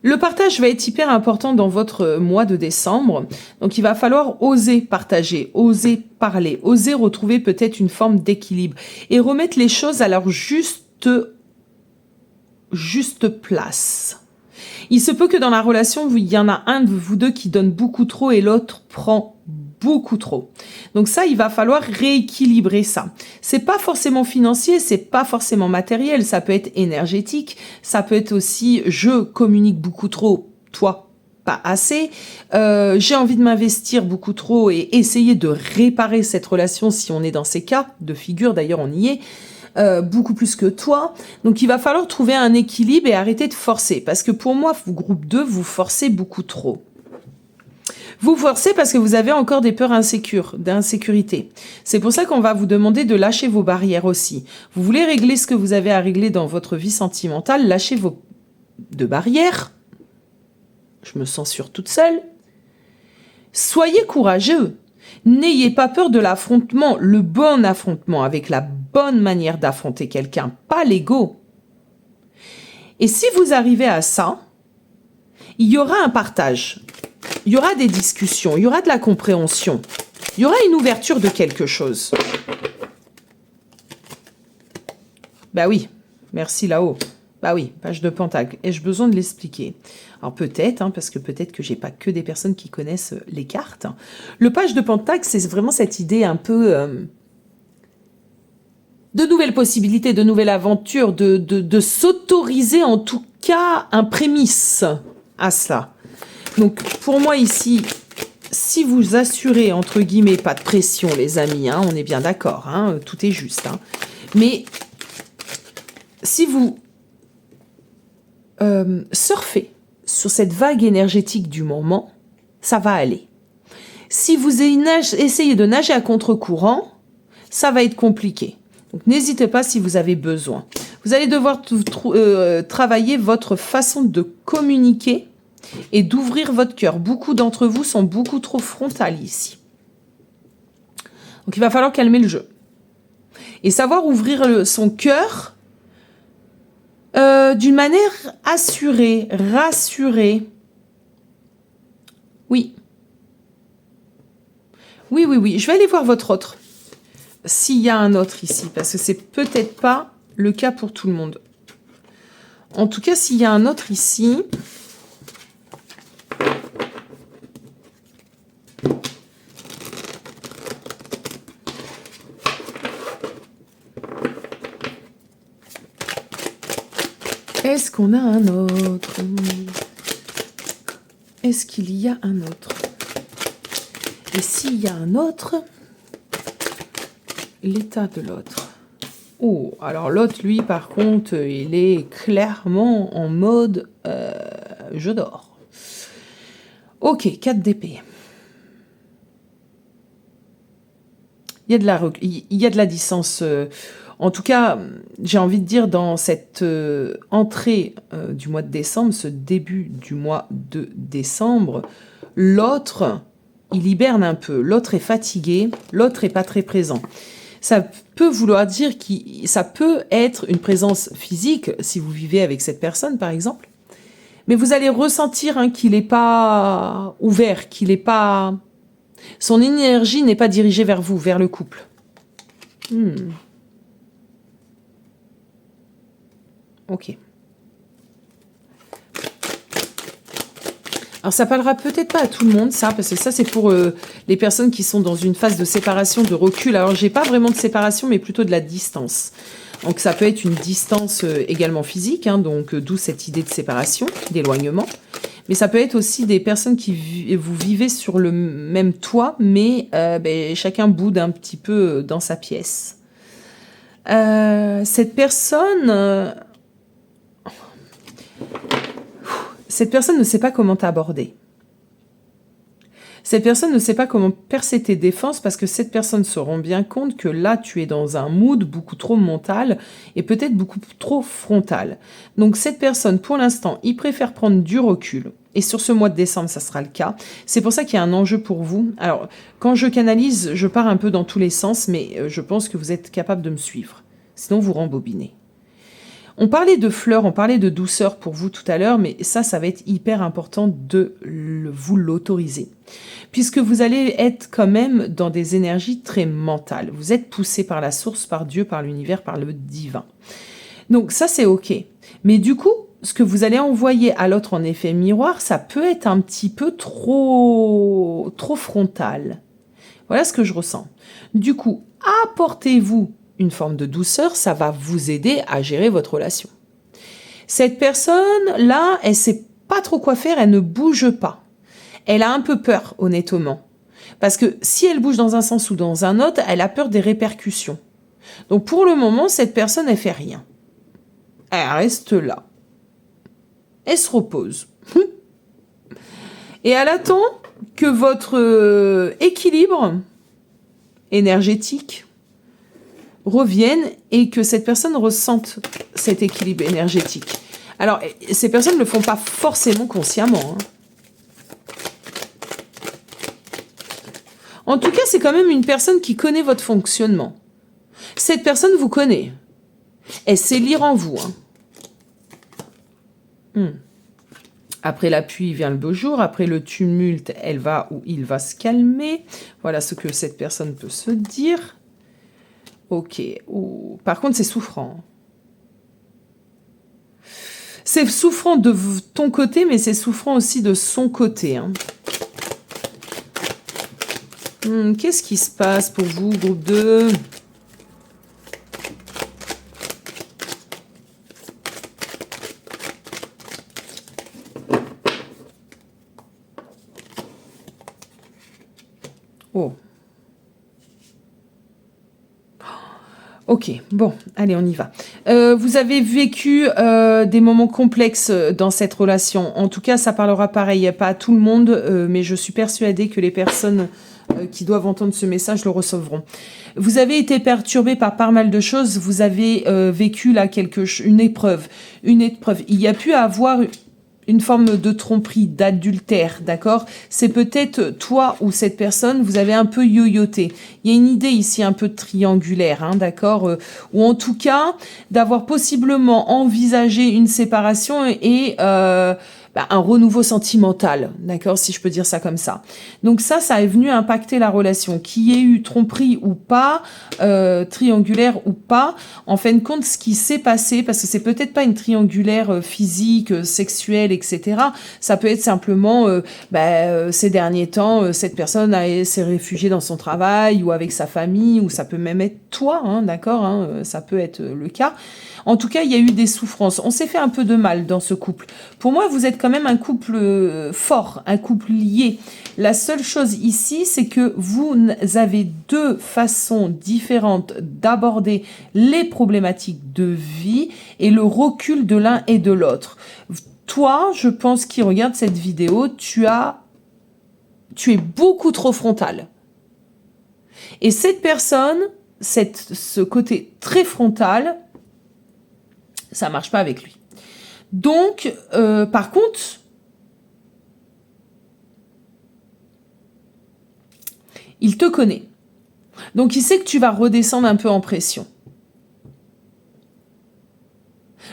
Le partage va être hyper important dans votre mois de décembre. Donc, il va falloir oser partager, oser parler, oser retrouver peut-être une forme d'équilibre et remettre les choses à leur juste place. Il se peut que dans la relation, il y en a un de vous deux qui donne beaucoup trop et l'autre prend beaucoup trop. Donc ça, il va falloir rééquilibrer ça. C'est pas forcément financier, c'est pas forcément matériel, ça peut être énergétique, ça peut être aussi je communique beaucoup trop, toi pas assez, j'ai envie de m'investir beaucoup trop et essayer de réparer cette relation si on est dans ces cas de figure, d'ailleurs on y est. Beaucoup plus que toi. Donc, il va falloir trouver un équilibre et arrêter de forcer. Parce que pour moi, vous, groupe 2, vous forcez beaucoup trop. Vous forcez parce que vous avez encore des peurs d'insécurité. C'est pour ça qu'on va vous demander de lâcher vos barrières aussi. Vous voulez régler ce que vous avez à régler dans votre vie sentimentale, lâchez vos barrières. Je me censure toute seule. Soyez courageux. N'ayez pas peur de l'affrontement, le bon affrontement, avec la bonne manière d'affronter quelqu'un, pas l'ego. Et si vous arrivez à ça, il y aura un partage, il y aura des discussions, il y aura de la compréhension, il y aura une ouverture de quelque chose. Bah oui, merci là-haut. Bah oui, page de Pentacle. Ai-je besoin de l'expliquer? Alors peut-être, parce que peut-être que j'ai pas que des personnes qui connaissent les cartes. Le page de Pentacle, c'est vraiment cette idée un peu de nouvelles possibilités, de nouvelles aventures, de s'autoriser en tout cas un prémisse à cela. Donc pour moi ici, si vous assurez entre guillemets pas de pression les amis, on est bien d'accord, tout est juste. Mais si vous surfez sur cette vague énergétique du moment, ça va aller. Si vous essayez de nager à contre-courant, ça va être compliqué. Donc n'hésitez pas si vous avez besoin. Vous allez devoir travailler votre façon de communiquer et d'ouvrir votre cœur. Beaucoup d'entre vous sont beaucoup trop frontales ici. Donc il va falloir calmer le jeu. Et savoir ouvrir son cœur d'une manière assurée, rassurée. Oui. Oui. Je vais aller voir votre autre. S'il y a un autre ici, parce que c'est peut-être pas le cas pour tout le monde. En tout cas, s'il y a un autre ici... Est-ce qu'on a un autre? Est-ce qu'il y a un autre? Et s'il y a un autre, l'état de l'autre. Oh, alors l'autre, lui, par contre, il est clairement en mode je dors. Ok, 4 d'épée. Il y a de la distance... en tout cas, j'ai envie de dire, dans cette entrée du mois de décembre, ce début du mois de décembre, l'autre, il hiberne un peu. L'autre est fatigué, l'autre est pas très présent. Ça peut vouloir dire ça peut être une présence physique, si vous vivez avec cette personne, par exemple. Mais vous allez ressentir qu'il n'est pas ouvert, qu'il n'est pas... Son énergie n'est pas dirigée vers vous, vers le couple. Ok. Alors ça parlera peut-être pas à tout le monde, ça, parce que ça c'est pour les personnes qui sont dans une phase de séparation, de recul. Alors j'ai pas vraiment de séparation, mais plutôt de la distance. Donc ça peut être une distance également physique, donc d'où cette idée de séparation, d'éloignement. Mais ça peut être aussi des personnes qui vous vivez sur le même toit, mais chacun boude un petit peu dans sa pièce. Cette personne ne sait pas comment t'aborder. Cette personne ne sait pas comment percer tes défenses parce que cette personne se rend bien compte que là, tu es dans un mood beaucoup trop mental et peut-être beaucoup trop frontal. Donc cette personne, pour l'instant, il préfère prendre du recul. Et sur ce mois de décembre, ça sera le cas. C'est pour ça qu'il y a un enjeu pour vous. Alors, quand je canalise, je pars un peu dans tous les sens, mais je pense que vous êtes capable de me suivre. Sinon, vous rembobinez. On parlait de fleurs, on parlait de douceur pour vous tout à l'heure, mais ça va être hyper important de vous l'autoriser. Puisque vous allez être quand même dans des énergies très mentales. Vous êtes poussé par la source, par Dieu, par l'univers, par le divin. Donc ça, c'est OK. Mais du coup, ce que vous allez envoyer à l'autre en effet miroir, ça peut être un petit peu trop frontal. Voilà ce que je ressens. Du coup, apportez-vous une forme de douceur, ça va vous aider à gérer votre relation. Cette personne-là, elle sait pas trop quoi faire, elle ne bouge pas. Elle a un peu peur, honnêtement. Parce que si elle bouge dans un sens ou dans un autre, elle a peur des répercussions. Donc pour le moment, cette personne, elle fait rien. Elle reste là. Elle se repose. Et elle attend que votre équilibre énergétique revienne et que cette personne ressente cet équilibre énergétique. Alors, ces personnes ne le font pas forcément consciemment. En tout cas, c'est quand même une personne qui connaît votre fonctionnement. Cette personne vous connaît. Elle sait lire en vous. Après la pluie vient le beau jour. Après le tumulte, elle va ou il va se calmer. Voilà ce que cette personne peut se dire. Ok. Par contre, c'est souffrant. C'est souffrant de ton côté, mais c'est souffrant aussi de son côté. Qu'est-ce qui se passe pour vous, groupe 2? Oh. Ok, bon, allez, on y va. Vous avez vécu des moments complexes dans cette relation. En tout cas, ça parlera pareil, pas à tout le monde, mais je suis persuadée que les personnes qui doivent entendre ce message le recevront. Vous avez été perturbé par pas mal de choses. Vous avez vécu là une épreuve. Il y a pu avoir une forme de tromperie, d'adultère, d'accord? C'est peut-être toi ou cette personne, vous avez un peu yoyoté. Il y a une idée ici un peu triangulaire, d'accord? Ou en tout cas, d'avoir possiblement envisagé une séparation et un renouveau sentimental, d'accord? Si je peux dire ça comme ça. Donc ça est venu impacter la relation. Qu'il y ait eu tromperie ou pas, triangulaire ou pas, en fin de compte, ce qui s'est passé, parce que c'est peut-être pas une triangulaire physique, sexuelle, etc. Ça peut être simplement, ces derniers temps, cette personne s'est réfugiée dans son travail ou avec sa famille, ou ça peut même être toi, d'accord? Ça peut être le cas. En tout cas, il y a eu des souffrances. On s'est fait un peu de mal dans ce couple. Pour moi, vous êtes quand même un couple fort, un couple lié. La seule chose ici, c'est que vous avez deux façons différentes d'aborder les problématiques de vie et le recul de l'un et de l'autre. Toi, je pense, qui regarde cette vidéo, tu es beaucoup trop frontal. Et cette personne, ce côté très frontal, ça marche pas avec lui. Donc, par contre, il te connaît. Donc, il sait que tu vas redescendre un peu en pression.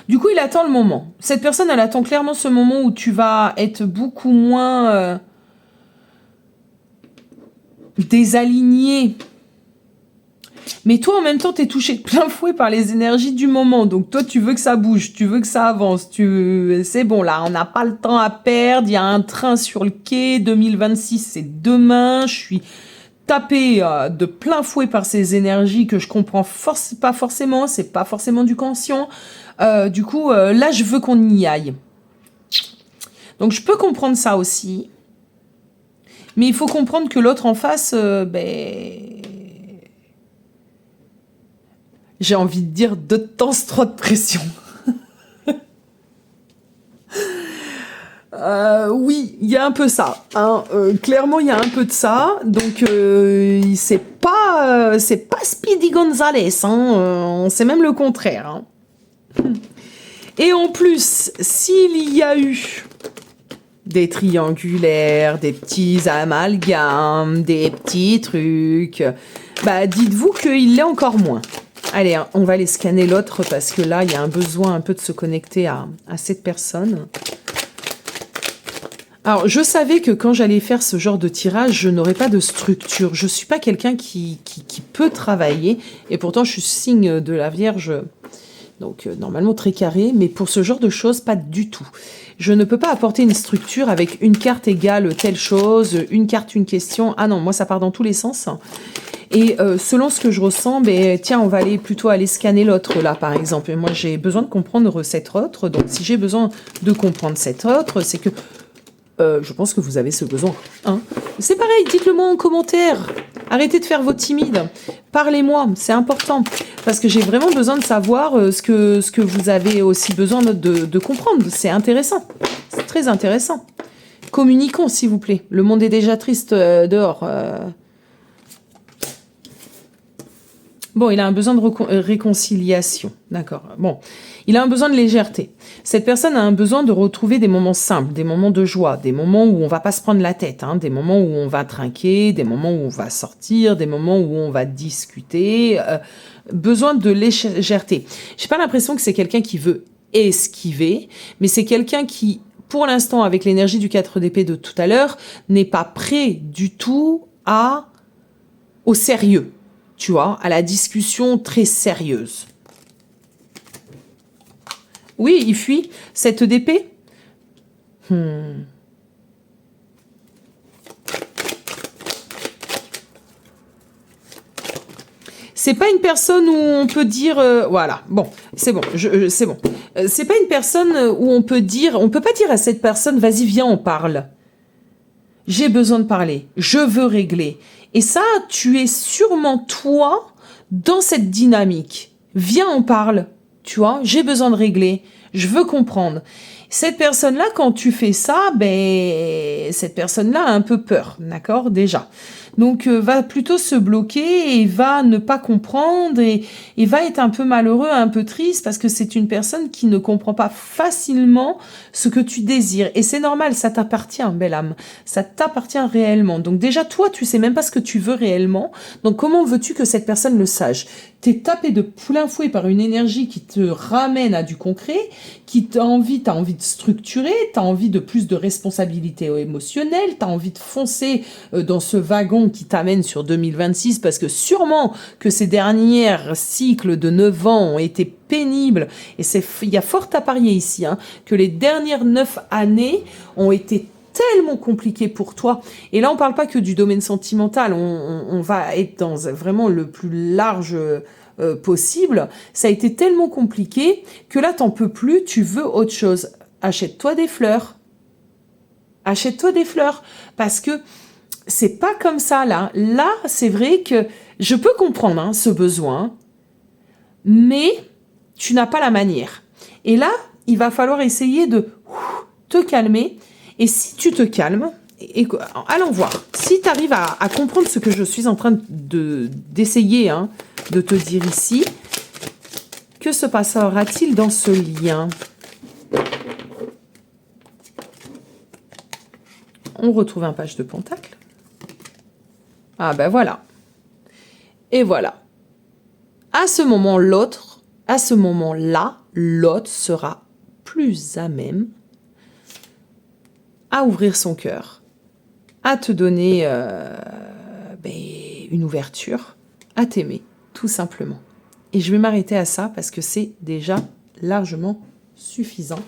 Du coup, il attend le moment. Cette personne, elle attend clairement ce moment où tu vas être beaucoup moins désaligné. Mais toi, en même temps, t'es touché de plein fouet par les énergies du moment. Donc toi, tu veux que ça bouge, tu veux que ça avance. C'est bon, là, on n'a pas le temps à perdre. Il y a un train sur le quai. 2026, c'est demain. Je suis tapée de plein fouet par ces énergies que je comprends pas forcément. C'est pas forcément du conscient. Du coup, là, je veux qu'on y aille. Donc, je peux comprendre ça aussi. Mais il faut comprendre que l'autre en face, j'ai envie de dire 2 temps, 3 de pression. Oui, il y a un peu ça. Clairement, il y a un peu de ça. Donc, c'est pas Speedy Gonzalez. C'est même le contraire. Et en plus, s'il y a eu des triangulaires, des petits amalgames, des petits trucs, dites-vous qu'il l'est encore moins. Allez, on va aller scanner l'autre parce que là, il y a un besoin un peu de se connecter à cette personne. Alors, je savais que quand j'allais faire ce genre de tirage, je n'aurais pas de structure. Je suis pas quelqu'un qui peut travailler. Et pourtant, je suis signe de la Vierge. Donc, normalement très carré. Mais pour ce genre de choses, pas du tout. Je ne peux pas apporter une structure avec une carte égale telle chose, une carte, une question. Ah non, moi, ça part dans tous les sens. Et selon ce que je ressens, tiens, on va plutôt aller scanner l'autre là, par exemple. Et moi, j'ai besoin de comprendre cette autre. Donc, si j'ai besoin de comprendre cette autre, c'est que je pense que vous avez ce besoin. C'est pareil, dites-le moi en commentaire. Arrêtez de faire vos timides. Parlez-moi, c'est important. Parce que j'ai vraiment besoin de savoir ce que vous avez aussi besoin de comprendre. C'est intéressant. C'est très intéressant. Communiquons, s'il vous plaît. Le monde est déjà triste dehors. Bon, il a un besoin de réconciliation, d'accord. Bon, il a un besoin de légèreté. Cette personne a un besoin de retrouver des moments simples, des moments de joie, des moments où on va pas se prendre la tête, hein, des moments où on va trinquer, des moments où on va sortir, des moments où on va discuter. Besoin de légèreté. J'ai pas l'impression que c'est quelqu'un qui veut esquiver, mais c'est quelqu'un qui, pour l'instant, avec l'énergie du 4 d'épée de tout à l'heure, n'est pas prêt du tout au sérieux. Tu vois, à la discussion très sérieuse. Oui, il fuit. 7 d'épée. C'est pas une personne où on peut dire... voilà, bon, c'est bon, c'est bon. C'est pas une personne où on peut pas dire à cette personne, vas-y, viens, on parle. J'ai besoin de parler, je veux régler. Et ça, tu es sûrement toi dans cette dynamique. Viens, on parle, tu vois, j'ai besoin de régler, je veux comprendre. Cette personne-là, quand tu fais ça, cette personne-là a un peu peur, d'accord, déjà. Donc, va plutôt se bloquer et va ne pas comprendre et va être un peu malheureux, un peu triste parce que c'est une personne qui ne comprend pas facilement ce que tu désires. Et c'est normal, ça t'appartient, belle âme. Ça t'appartient réellement. Donc déjà, toi, tu sais même pas ce que tu veux réellement. Donc, comment veux-tu que cette personne le sache? T'es tapé de plein fouet par une énergie qui te ramène à du concret, qui t'as envie de structurer, t'as envie de plus de responsabilité émotionnelle, t'as envie de foncer dans ce wagon qui t'amène sur 2026 parce que sûrement que ces derniers cycles de 9 ans ont été pénibles et il y a fort à parier ici, hein, que les dernières 9 années ont été tellement compliqué pour toi. Et là, on parle pas que du domaine sentimental. On va être dans vraiment le plus large possible. Ça a été tellement compliqué que là, t'en peux plus. Tu veux autre chose. Achète-toi des fleurs. Achète-toi des fleurs. Parce que c'est pas comme ça, là. Là, c'est vrai que je peux comprendre hein, ce besoin, mais tu n'as pas la manière. Et là, il va falloir essayer de te calmer. Et si tu te calmes, allons voir, si tu arrives à comprendre ce que je suis en train d'essayer hein, de te dire ici, que se passera-t-il dans ce lien? On retrouve un page de pentacle. Ah ben voilà. Et voilà. À ce moment-là, l'autre sera plus à même à ouvrir son cœur, à te donner une ouverture, à t'aimer, tout simplement. Et je vais m'arrêter à ça parce que c'est déjà largement suffisant.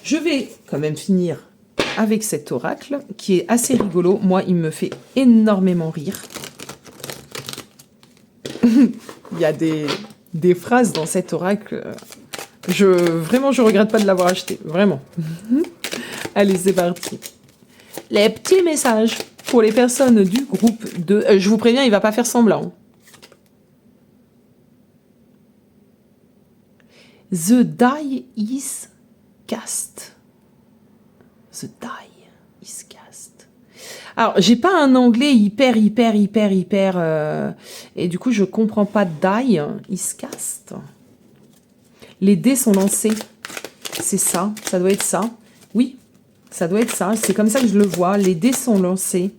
Je vais quand même finir avec cet oracle qui est assez rigolo. Moi, il me fait énormément rire. Il y a des phrases dans cet oracle. Vraiment, je regrette pas de l'avoir acheté. Vraiment. Allez, c'est parti. Les petits messages pour les personnes du groupe de... je vous préviens, il va pas faire semblant. The die is cast. The die is cast. Alors, j'ai pas un anglais hyper... et du coup, je comprends pas die is cast. Les dés sont lancés. C'est ça, ça doit être ça. Oui, ça doit être ça. C'est comme ça que je le vois. Les dés sont lancés.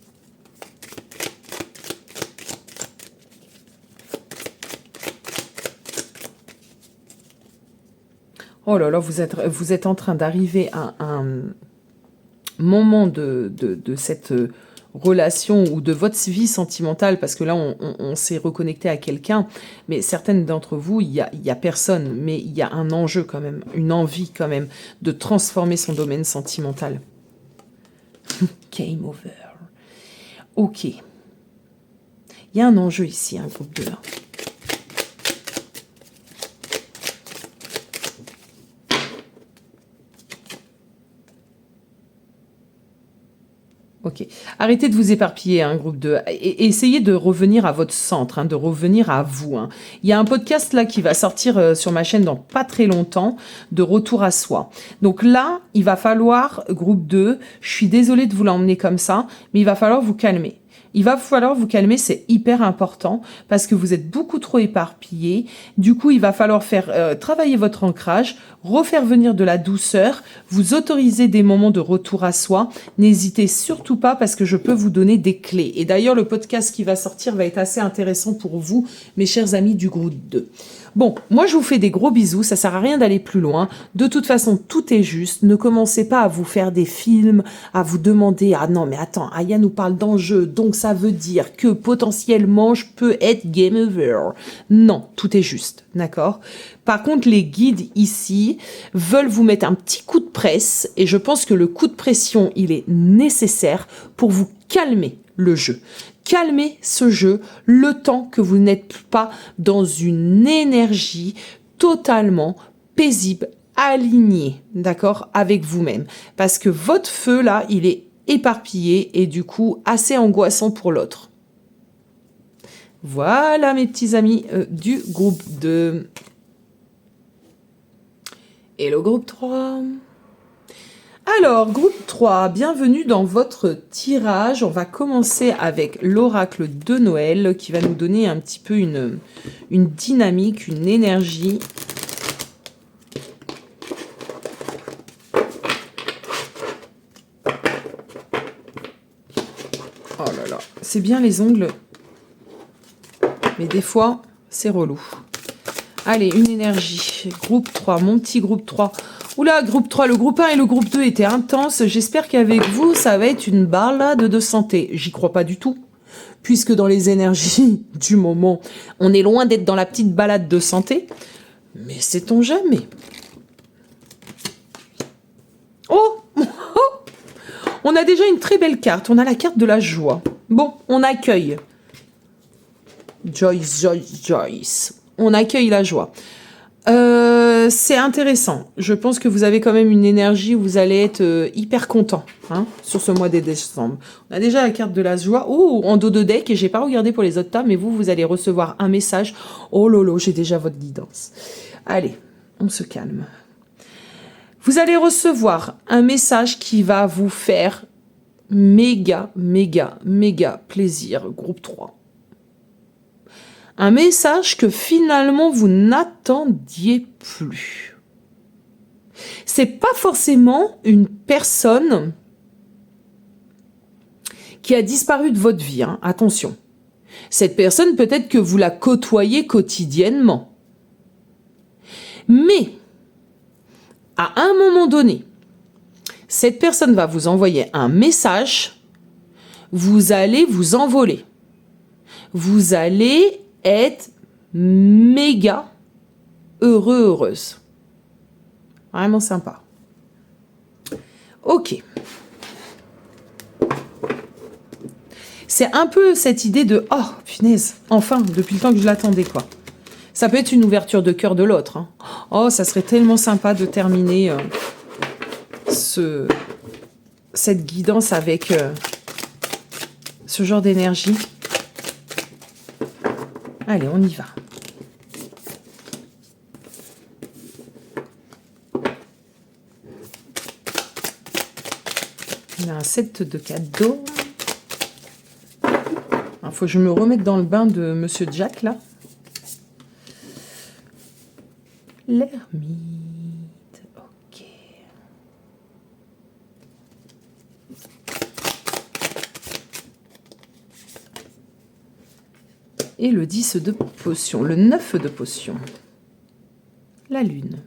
Oh là là, vous êtes en train d'arriver à un moment de cette relation ou de votre vie sentimentale, parce que là, on s'est reconnecté à quelqu'un, mais certaines d'entre vous, il y a personne, mais il y a un enjeu quand même, une envie quand même de transformer son domaine sentimental. Game over. Ok. Il y a un enjeu ici, un groupe de 1. Ok. Arrêtez de vous éparpiller, hein, groupe 2. Et essayez de revenir à votre centre, hein, de revenir à vous. Hein. Il y a un podcast là qui va sortir sur ma chaîne dans pas très longtemps, de retour à soi. Donc là, il va falloir, groupe 2, je suis désolée de vous l'emmener comme ça, mais il va falloir vous calmer. Il va falloir vous calmer, c'est hyper important parce que vous êtes beaucoup trop éparpillés. Du coup, il va falloir faire travailler votre ancrage, refaire venir de la douceur, vous autoriser des moments de retour à soi. N'hésitez surtout pas parce que je peux vous donner des clés. Et d'ailleurs, le podcast qui va sortir va être assez intéressant pour vous, mes chers amis du groupe 2. Bon, moi je vous fais des gros bisous, ça sert à rien d'aller plus loin. De toute façon, tout est juste. Ne commencez pas à vous faire des films, à vous demander « Ah non, mais attends, Aya nous parle d'enjeu, donc ça veut dire que potentiellement je peux être game over. » Non, tout est juste, d'accord ? Par contre, les guides ici veulent vous mettre un petit coup de presse et je pense que le coup de pression, il est nécessaire pour vous calmer le jeu. Calmez ce jeu le temps que vous n'êtes pas dans une énergie totalement paisible, alignée, d'accord, avec vous-même. Parce que votre feu, là, il est éparpillé et du coup assez angoissant pour l'autre. Voilà mes petits amis du groupe 2. Et le groupe 3. Alors, groupe 3, bienvenue dans votre tirage. On va commencer avec l'oracle de Noël qui va nous donner un petit peu une dynamique, une énergie. Oh là là, c'est bien les ongles, mais des fois, c'est relou. Allez, une énergie. Groupe 3, mon petit groupe 3. Oula, groupe 3, le groupe 1 et le groupe 2 étaient intenses. J'espère qu'avec vous, ça va être une balade de santé. J'y crois pas du tout. Puisque dans les énergies du moment, on est loin d'être dans la petite balade de santé. Mais sait-on jamais. Oh, on a déjà une très belle carte. On a la carte de la joie. Bon, on accueille. Joyce, Joyce, Joyce. On accueille la joie. C'est intéressant. Je pense que vous avez quand même une énergie où vous allez être hyper content sur ce mois de décembre. On a déjà la carte de la joie en dos de deck et j'ai pas regardé pour les autres tables, mais vous allez recevoir un message. Oh lolo, j'ai déjà votre guidance. Allez, on se calme. Vous allez recevoir un message qui va vous faire méga plaisir, groupe 3. Un message que finalement vous n'attendiez plus. C'est pas forcément une personne qui a disparu de votre vie, attention. Cette personne, peut-être que vous la côtoyez quotidiennement. Mais, à un moment donné, cette personne va vous envoyer un message, vous allez vous envoler. Vous allez être méga heureuse. Vraiment sympa. Ok. C'est un peu cette idée de « Oh, punaise, enfin, depuis le temps que je l'attendais, quoi. » Ça peut être une ouverture de cœur de l'autre. Oh, ça serait tellement sympa de terminer cette guidance avec ce genre d'énergie. Allez, on y va. On a un set de cadeaux. Il faut que je me remette dans le bain de Monsieur Jack, là. L'ermite. Ok. Et le 10 de potion, le 9 de potion. La lune.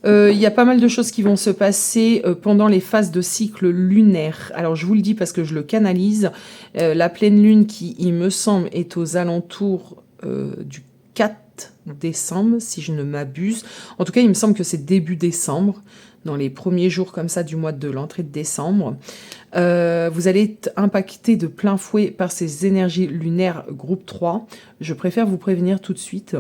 Il y a pas mal de choses qui vont se passer pendant les phases de cycle lunaire. Alors, je vous le dis parce que je le canalise. La pleine lune qui, il me semble, est aux alentours du 4 décembre, si je ne m'abuse. En tout cas, il me semble que c'est début décembre, dans les premiers jours comme ça du mois de l'entrée de décembre. Vous allez être impacté de plein fouet par ces énergies lunaires groupe 3. Je préfère vous prévenir tout de suite.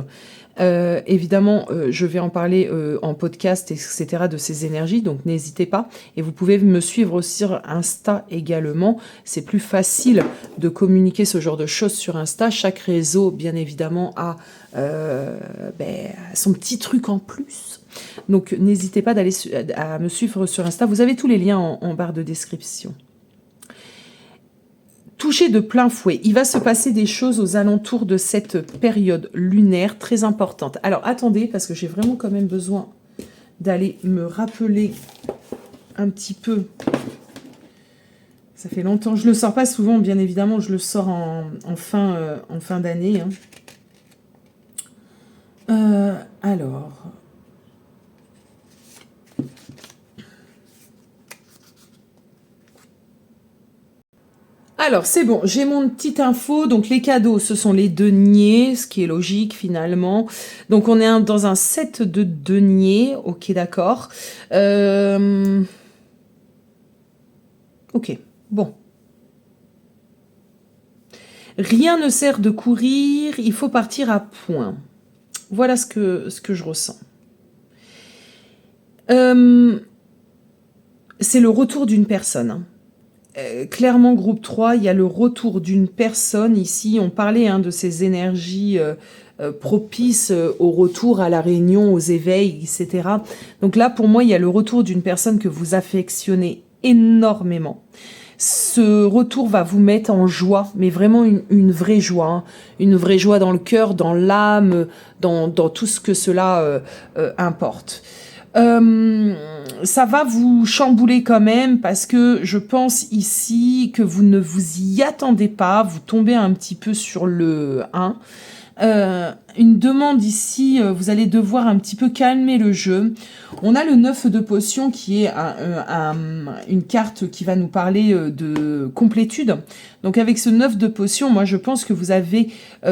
Évidemment, je vais en parler en podcast, etc. de ces énergies, donc n'hésitez pas. Et vous pouvez me suivre aussi sur Insta également. C'est plus facile de communiquer ce genre de choses sur Insta. Chaque réseau, bien évidemment, a son petit truc en plus. Donc n'hésitez pas à me suivre sur Insta. Vous avez tous les liens en barre de description. toucher de plein fouet. Il va se passer des choses aux alentours de cette période lunaire très importante. Alors attendez, parce que j'ai vraiment quand même besoin d'aller me rappeler un petit peu. Ça fait longtemps, je le sors pas souvent, bien évidemment, je le sors en fin d'année. Alors... Alors, c'est bon, j'ai mon petite info. Donc, les cadeaux, ce sont les deniers, ce qui est logique finalement. Donc, on est dans un set de deniers. Ok, d'accord. Ok, bon. Rien ne sert de courir, il faut partir à point. Voilà ce que je ressens. C'est le retour d'une personne. Clairement, groupe 3, il y a le retour d'une personne ici. On parlait de ces énergies propices au retour à la réunion, aux éveils, etc. Donc là, pour moi, il y a le retour d'une personne que vous affectionnez énormément. Ce retour va vous mettre en joie, mais vraiment une vraie joie. Une vraie joie dans le cœur, dans l'âme, dans tout ce que cela importe. Ça va vous chambouler quand même parce que je pense ici que vous ne vous y attendez pas, vous tombez un petit peu sur le 1. Une demande ici, vous allez devoir un petit peu calmer le jeu. On a le 9 de potion qui est une carte qui va nous parler de complétude. Donc avec ce 9 de potion, moi je pense que vous avez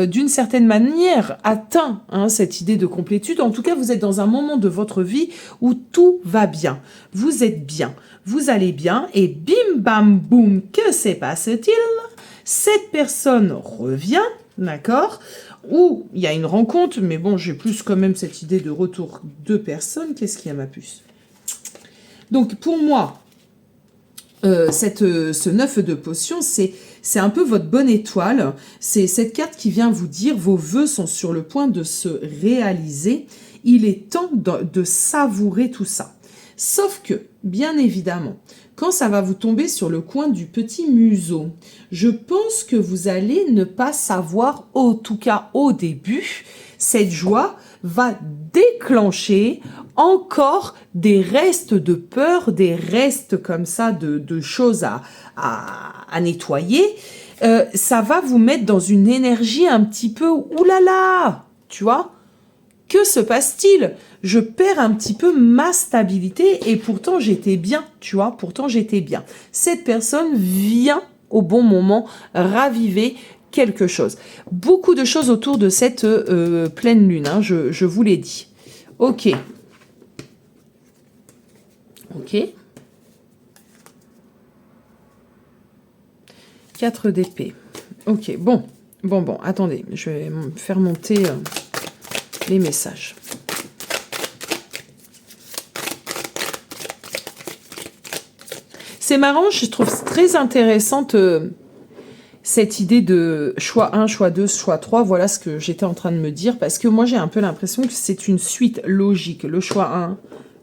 d'une certaine manière atteint cette idée de complétude. En tout cas, vous êtes dans un moment de votre vie où tout va bien. Vous êtes bien, vous allez bien et bim bam boum, que se passe-t-il? Cette personne revient, d'accord? Ou il y a une rencontre, mais bon, j'ai plus quand même cette idée de retour de personnes. Qu'est-ce qu'il y a, ma puce? Donc, pour moi, ce 9 de potion, c'est un peu votre bonne étoile. C'est cette carte qui vient vous dire vos vœux sont sur le point de se réaliser. Il est temps de savourer tout ça. Sauf que, bien évidemment, quand ça va vous tomber sur le coin du petit museau, je pense que vous allez ne pas savoir, en tout cas au début, cette joie va déclencher encore des restes de peur, des restes comme ça de choses à nettoyer. Ça va vous mettre dans une énergie un petit peu oulala, tu vois? Que se passe-t-il? Je perds un petit peu ma stabilité et pourtant j'étais bien, tu vois, pourtant j'étais bien. Cette personne vient au bon moment raviver quelque chose. Beaucoup de choses autour de cette pleine lune, je vous l'ai dit. Ok. Ok. 4 d'épée. Ok, bon, attendez, je vais faire monter les messages. C'est marrant, je trouve très intéressante cette idée de choix 1, choix 2, choix 3. Voilà ce que j'étais en train de me dire, parce que moi j'ai un peu l'impression que c'est une suite logique. Le choix 1,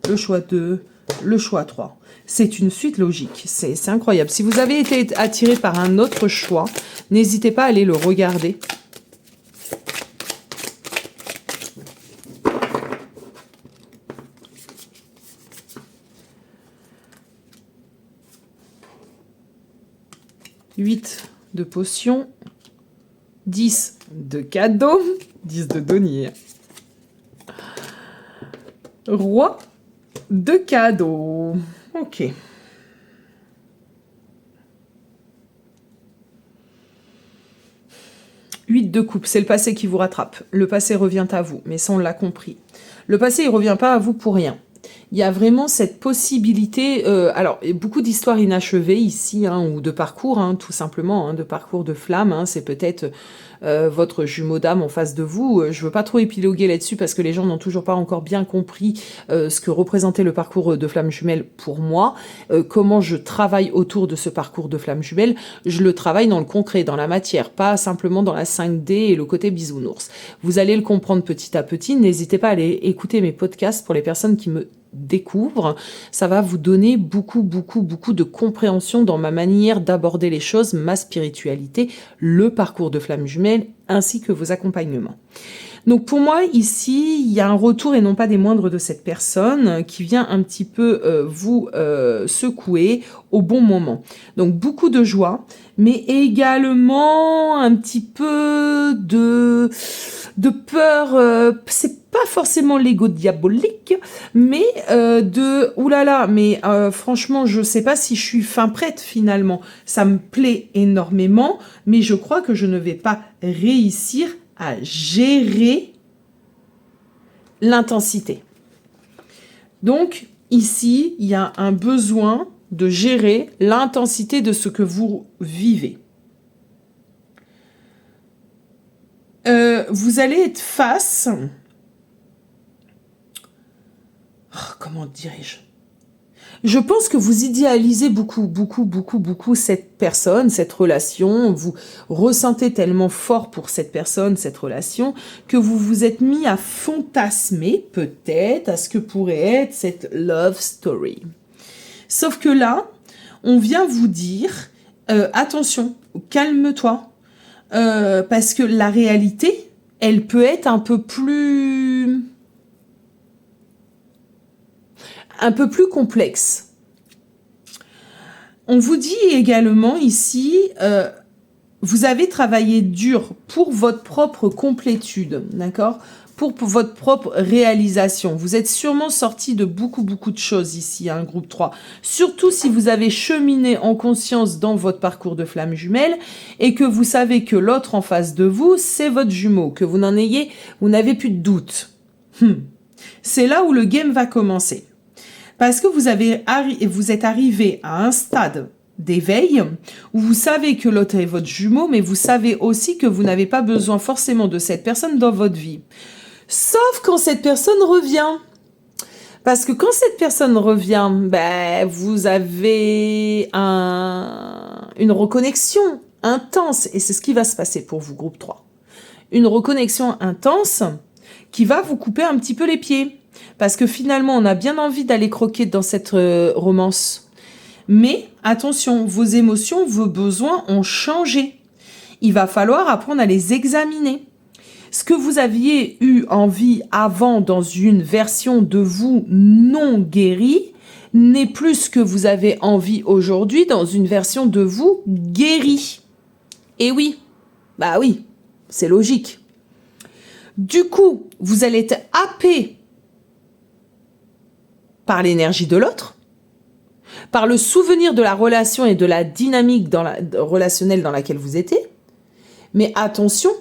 le choix 2, le choix 3. C'est une suite logique, c'est incroyable. Si vous avez été attiré par un autre choix, n'hésitez pas à aller le regarder. « 8 de potions, 10 de cadeaux, 10 de deniers. Roi de cadeaux. Ok. « 8 de coupe, c'est le passé qui vous rattrape. Le passé revient à vous, mais ça on l'a compris. Le passé, il revient pas à vous pour rien. Il y a vraiment cette possibilité, alors beaucoup d'histoires inachevées ici, ou de parcours, tout simplement, de parcours de flamme, c'est peut-être votre jumeau d'âme en face de vous. Je veux pas trop épiloguer là-dessus parce que les gens n'ont toujours pas encore bien compris ce que représentait le parcours de flamme jumelle pour moi, comment je travaille autour de ce parcours de flamme jumelle. Je le travaille dans le concret, dans la matière, pas simplement dans la 5D et le côté bisounours. Vous allez le comprendre petit à petit. N'hésitez pas à aller écouter mes podcasts pour les personnes qui me découvre, ça va vous donner beaucoup de compréhension dans ma manière d'aborder les choses, ma spiritualité, le parcours de flamme jumelle, ainsi que vos accompagnements. Donc pour moi, ici, il y a un retour et non pas des moindres de cette personne qui vient un petit peu vous secouer au bon moment. Donc beaucoup de joie, mais également un petit peu de peur. C'est pas forcément l'ego diabolique, mais oulala, mais franchement, je sais pas si je suis fin prête finalement. Ça me plaît énormément, mais je crois que je ne vais pas réussir à gérer l'intensité. Donc, ici, il y a un besoin de gérer l'intensité de ce que vous vivez. Vous allez être face... comment dirais-je ? Je pense que vous idéalisez beaucoup cette personne, cette relation. Vous ressentez tellement fort pour cette personne, cette relation, que vous vous êtes mis à fantasmer peut-être à ce que pourrait être cette love story. Sauf que là, on vient vous dire, attention, calme-toi, parce que la réalité, elle peut être un peu plus complexe. On vous dit également ici, vous avez travaillé dur pour votre propre complétude, d'accord ? Pour votre propre réalisation. Vous êtes sûrement sorti de beaucoup de choses ici, hein, groupe 3. Surtout si vous avez cheminé en conscience dans votre parcours de flamme jumelle et que vous savez que l'autre en face de vous, c'est votre jumeau, que vous n'avez plus de doute. C'est là où le game va commencer. Parce que vous êtes arrivé à un stade d'éveil où vous savez que l'autre est votre jumeau, mais vous savez aussi que vous n'avez pas besoin forcément de cette personne dans votre vie. Sauf quand cette personne revient. Parce que quand cette personne revient, vous avez une reconnexion intense. Et c'est ce qui va se passer pour vous, groupe 3. Une reconnexion intense qui va vous couper un petit peu les pieds. Parce que finalement, on a bien envie d'aller croquer dans cette romance. Mais attention, vos émotions, vos besoins ont changé. Il va falloir apprendre à les examiner. Ce que vous aviez eu envie avant dans une version de vous non guérie n'est plus ce que vous avez envie aujourd'hui dans une version de vous guérie. Et oui, c'est logique. Du coup, vous allez être happé par l'énergie de l'autre, par le souvenir de la relation et de la dynamique relationnelle dans laquelle vous étiez. Mais attention,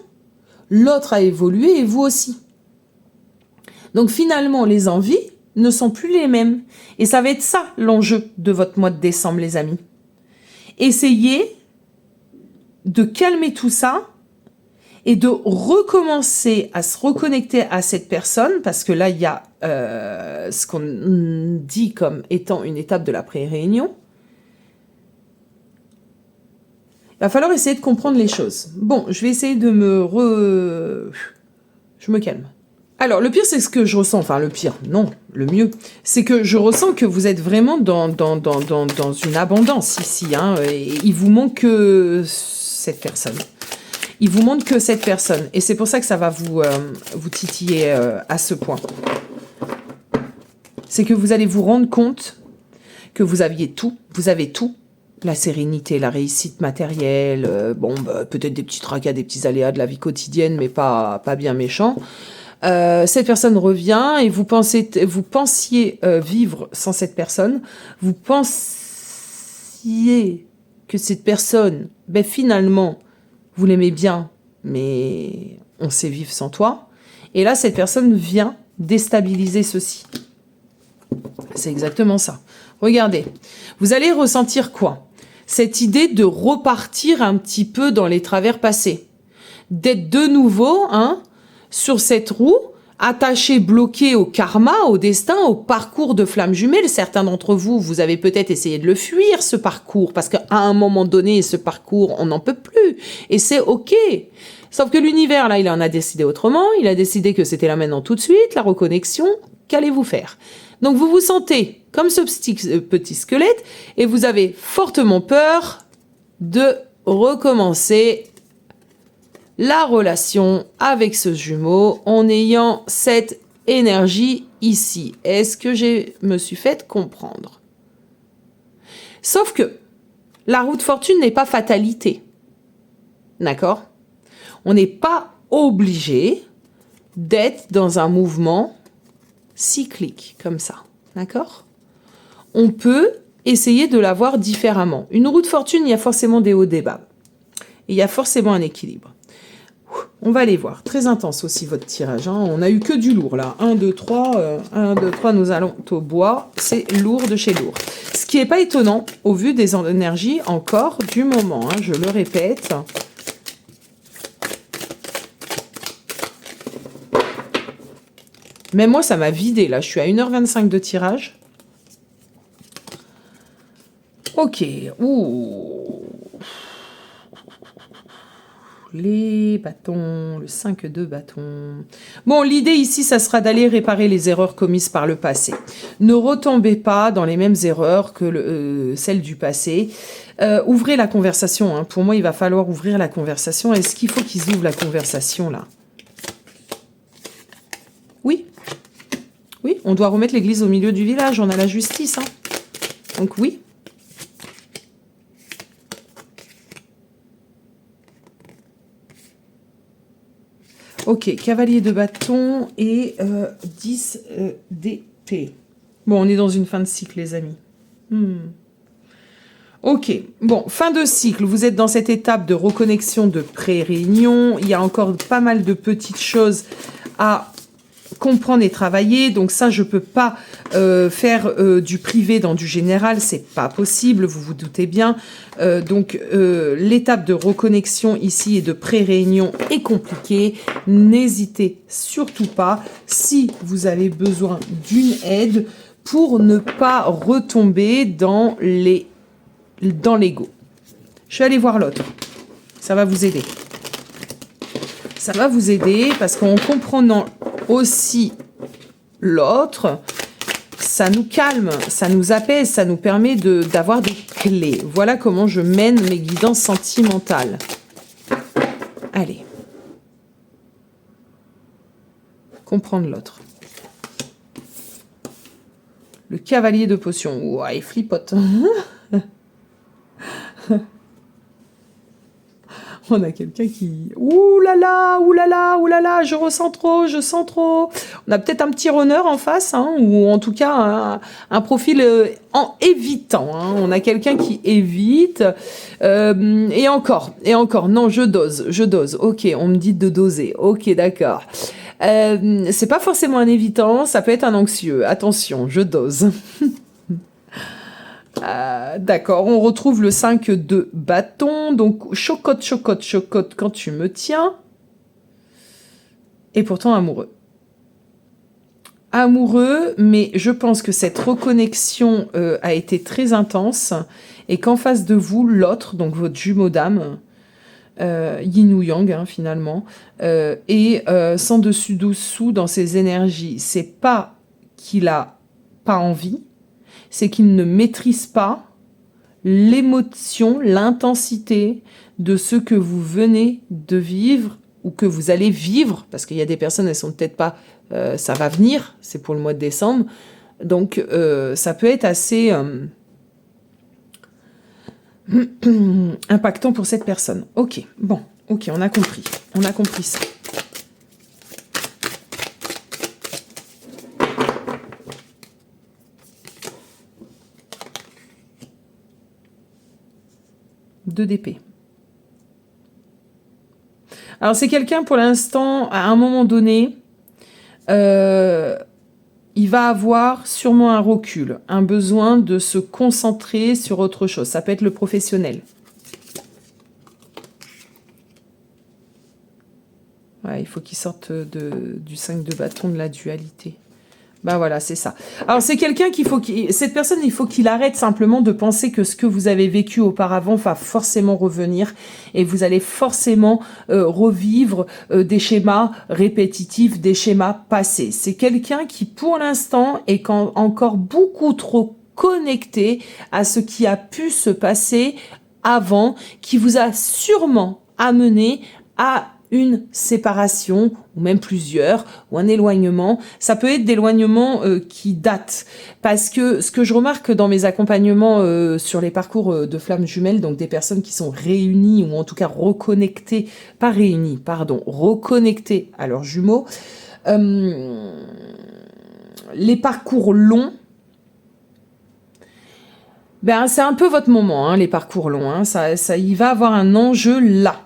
l'autre a évolué et vous aussi. Donc finalement, les envies ne sont plus les mêmes. Et ça va être ça l'enjeu de votre mois de décembre, les amis. Essayez de calmer tout ça et de recommencer à se reconnecter à cette personne, parce que là, il y a ce qu'on dit comme étant une étape de la pré-réunion. Il va falloir essayer de comprendre les choses. Bon, je vais essayer de Je me calme. Alors, le pire, c'est ce que je ressens. Enfin, le pire, non, le mieux. C'est que je ressens que vous êtes vraiment dans une abondance ici. Hein, et il vous manque que cette personne. Il vous manque que cette personne. Et c'est pour ça que ça va vous titiller à ce point. C'est que vous allez vous rendre compte que vous avez tout. La sérénité, la réussite matérielle, peut-être des petits tracas, des petits aléas de la vie quotidienne, mais pas bien méchants. Cette personne revient et vous pensiez vivre sans cette personne. Vous pensiez que cette personne, finalement, vous l'aimez bien, mais on sait vivre sans toi. Et là, cette personne vient déstabiliser ceci. C'est exactement ça. Regardez, vous allez ressentir quoi ? Cette idée de repartir un petit peu dans les travers passés. D'être de nouveau sur cette roue, attaché, bloqué au karma, au destin, au parcours de flamme jumelle. Certains d'entre vous, vous avez peut-être essayé de le fuir, ce parcours, parce qu'à un moment donné, ce parcours, on n'en peut plus. Et c'est OK. Sauf que l'univers, là, il en a décidé autrement. Il a décidé que c'était là maintenant tout de suite, la reconnexion. Qu'allez-vous faire ? Donc vous vous sentez comme ce petit squelette et vous avez fortement peur de recommencer la relation avec ce jumeau en ayant cette énergie ici. Est-ce que je me suis fait comprendre? Sauf que la roue de fortune n'est pas fatalité. D'accord? On n'est pas obligé d'être dans un mouvement cyclique comme ça. D'accord? On peut essayer de la voir différemment. Une roue de fortune, il y a forcément des hauts, des bas. Et il y a forcément un équilibre. On va aller voir. Très intense aussi votre tirage. Hein. On n'a eu que du lourd là. 1, 2, 3. 1, 2, 3, nous allons au bois. C'est lourd de chez lourd. Ce qui n'est pas étonnant au vu des énergies encore du moment. Hein, je le répète. Même moi, ça m'a vidé là. Je suis à 1h25 de tirage. Ok. Ouh. Les bâtons, le 5 de bâtons. Bon, l'idée ici, ça sera d'aller réparer les erreurs commises par le passé. Ne retombez pas dans les mêmes erreurs que celles du passé. Ouvrez la conversation. Hein. Pour moi, il va falloir ouvrir la conversation. Est-ce qu'il faut qu'ils ouvrent la conversation, là? Oui. Oui, on doit remettre l'église au milieu du village. On a la justice. Hein. Donc oui. Ok, cavalier de bâton et 10 d'épée. Bon, on est dans une fin de cycle, les amis. Ok, bon, fin de cycle. Vous êtes dans cette étape de reconnexion, de pré-réunion. Il y a encore pas mal de petites choses à comprendre et travailler. Donc ça, je peux pas faire du privé dans du général. C'est pas possible, vous vous doutez bien. Donc l'étape de reconnexion ici et de pré-réunion est compliquée. N'hésitez surtout pas si vous avez besoin d'une aide pour ne pas retomber dans l'ego. Je vais aller voir l'autre. Ça va vous aider. Ça va vous aider parce qu'en comprenant aussi l'autre, ça nous calme, ça nous apaise, ça nous permet d'avoir des clés. Voilà comment je mène mes guidances sentimentales. Allez. Comprendre l'autre. Le cavalier de potions. Ouah, il flipote. On a quelqu'un qui... Ouh là là, ouh là là, ouh là là, je ressens trop, je sens trop. On a peut-être un petit runner en face, hein, ou en tout cas un profil en évitant. Hein. On a quelqu'un qui évite. Et encore, non, je dose. Ok, on me dit de doser. Ok, d'accord. C'est pas forcément un évitant, ça peut être un anxieux. Attention, je dose. D'accord, on retrouve le 5 de bâton. Donc, chocotte quand tu me tiens. Et pourtant amoureux. Amoureux, mais je pense que cette reconnexion a été très intense et qu'en face de vous, l'autre, donc votre jumeau d'âme, yin ou yang hein, finalement, et sans dessus-dessous dans ses énergies. C'est pas qu'il a pas envie, c'est qu'il ne maîtrise pas l'émotion, l'intensité de ce que vous venez de vivre ou que vous allez vivre, parce qu'il y a des personnes, elles sont peut-être pas, ça va venir, c'est pour le mois de décembre, donc ça peut être assez impactant pour cette personne. Ok, bon, ok, on a compris ça. Deux d'épée. Alors c'est quelqu'un pour l'instant, à un moment donné, il va avoir sûrement un recul, un besoin de se concentrer sur autre chose. Ça peut être le professionnel. Ouais, il faut qu'il sorte du 5 de bâton, de la dualité. Bah voilà, c'est ça. Alors c'est quelqu'un cette personne, il faut qu'il arrête simplement de penser que ce que vous avez vécu auparavant va forcément revenir et vous allez forcément revivre des schémas répétitifs, des schémas passés. C'est quelqu'un qui, pour l'instant, est encore beaucoup trop connecté à ce qui a pu se passer avant, qui vous a sûrement amené à une séparation, ou même plusieurs, ou un éloignement. Ça peut être d'éloignements qui datent. Parce que ce que je remarque dans mes accompagnements sur les parcours de flammes jumelles, donc des personnes qui sont réunies, ou en tout cas reconnectées, pas réunies, pardon, reconnectées à leurs jumeaux, les parcours longs, ben, c'est un peu votre moment, hein, les parcours longs. Hein. Il va avoir un enjeu là,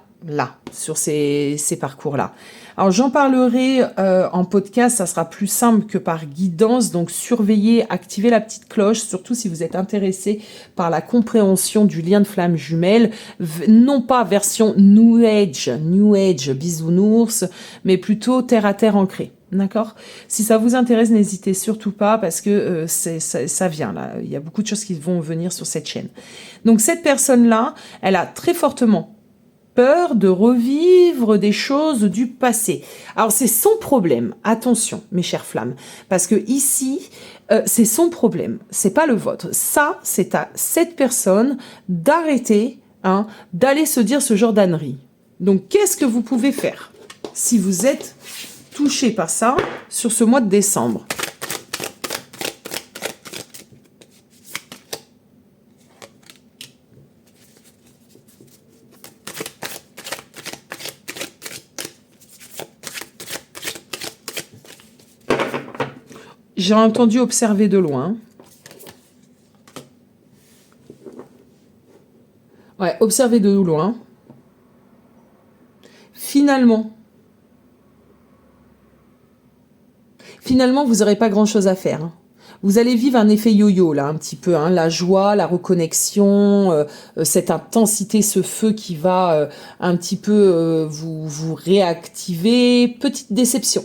sur ces parcours-là. Alors, j'en parlerai en podcast, ça sera plus simple que par guidance. Donc, surveillez, activez la petite cloche, surtout si vous êtes intéressé par la compréhension du lien de flamme jumelle. Non pas version New Age, bisounours, mais plutôt terre à terre ancrée. D'accord ? Si ça vous intéresse, n'hésitez surtout pas parce que ça vient là. Il y a beaucoup de choses qui vont venir sur cette chaîne. Donc cette personne-là, elle a très fortement peur de revivre des choses du passé. Alors c'est son problème. Attention, mes chères flammes, parce que ici, c'est son problème. C'est pas le vôtre. Ça, c'est à cette personne d'arrêter, d'aller se dire ce genre d'ânerie. Donc qu'est-ce que vous pouvez faire si vous êtes touché par ça sur ce mois de décembre? J'ai entendu observer de loin. Ouais, observer de loin. Finalement, vous n'aurez pas grand-chose à faire. Vous allez vivre un effet yo-yo, là, un petit peu. La joie, la reconnexion, cette intensité, ce feu qui va un petit peu vous réactiver. Petite déception.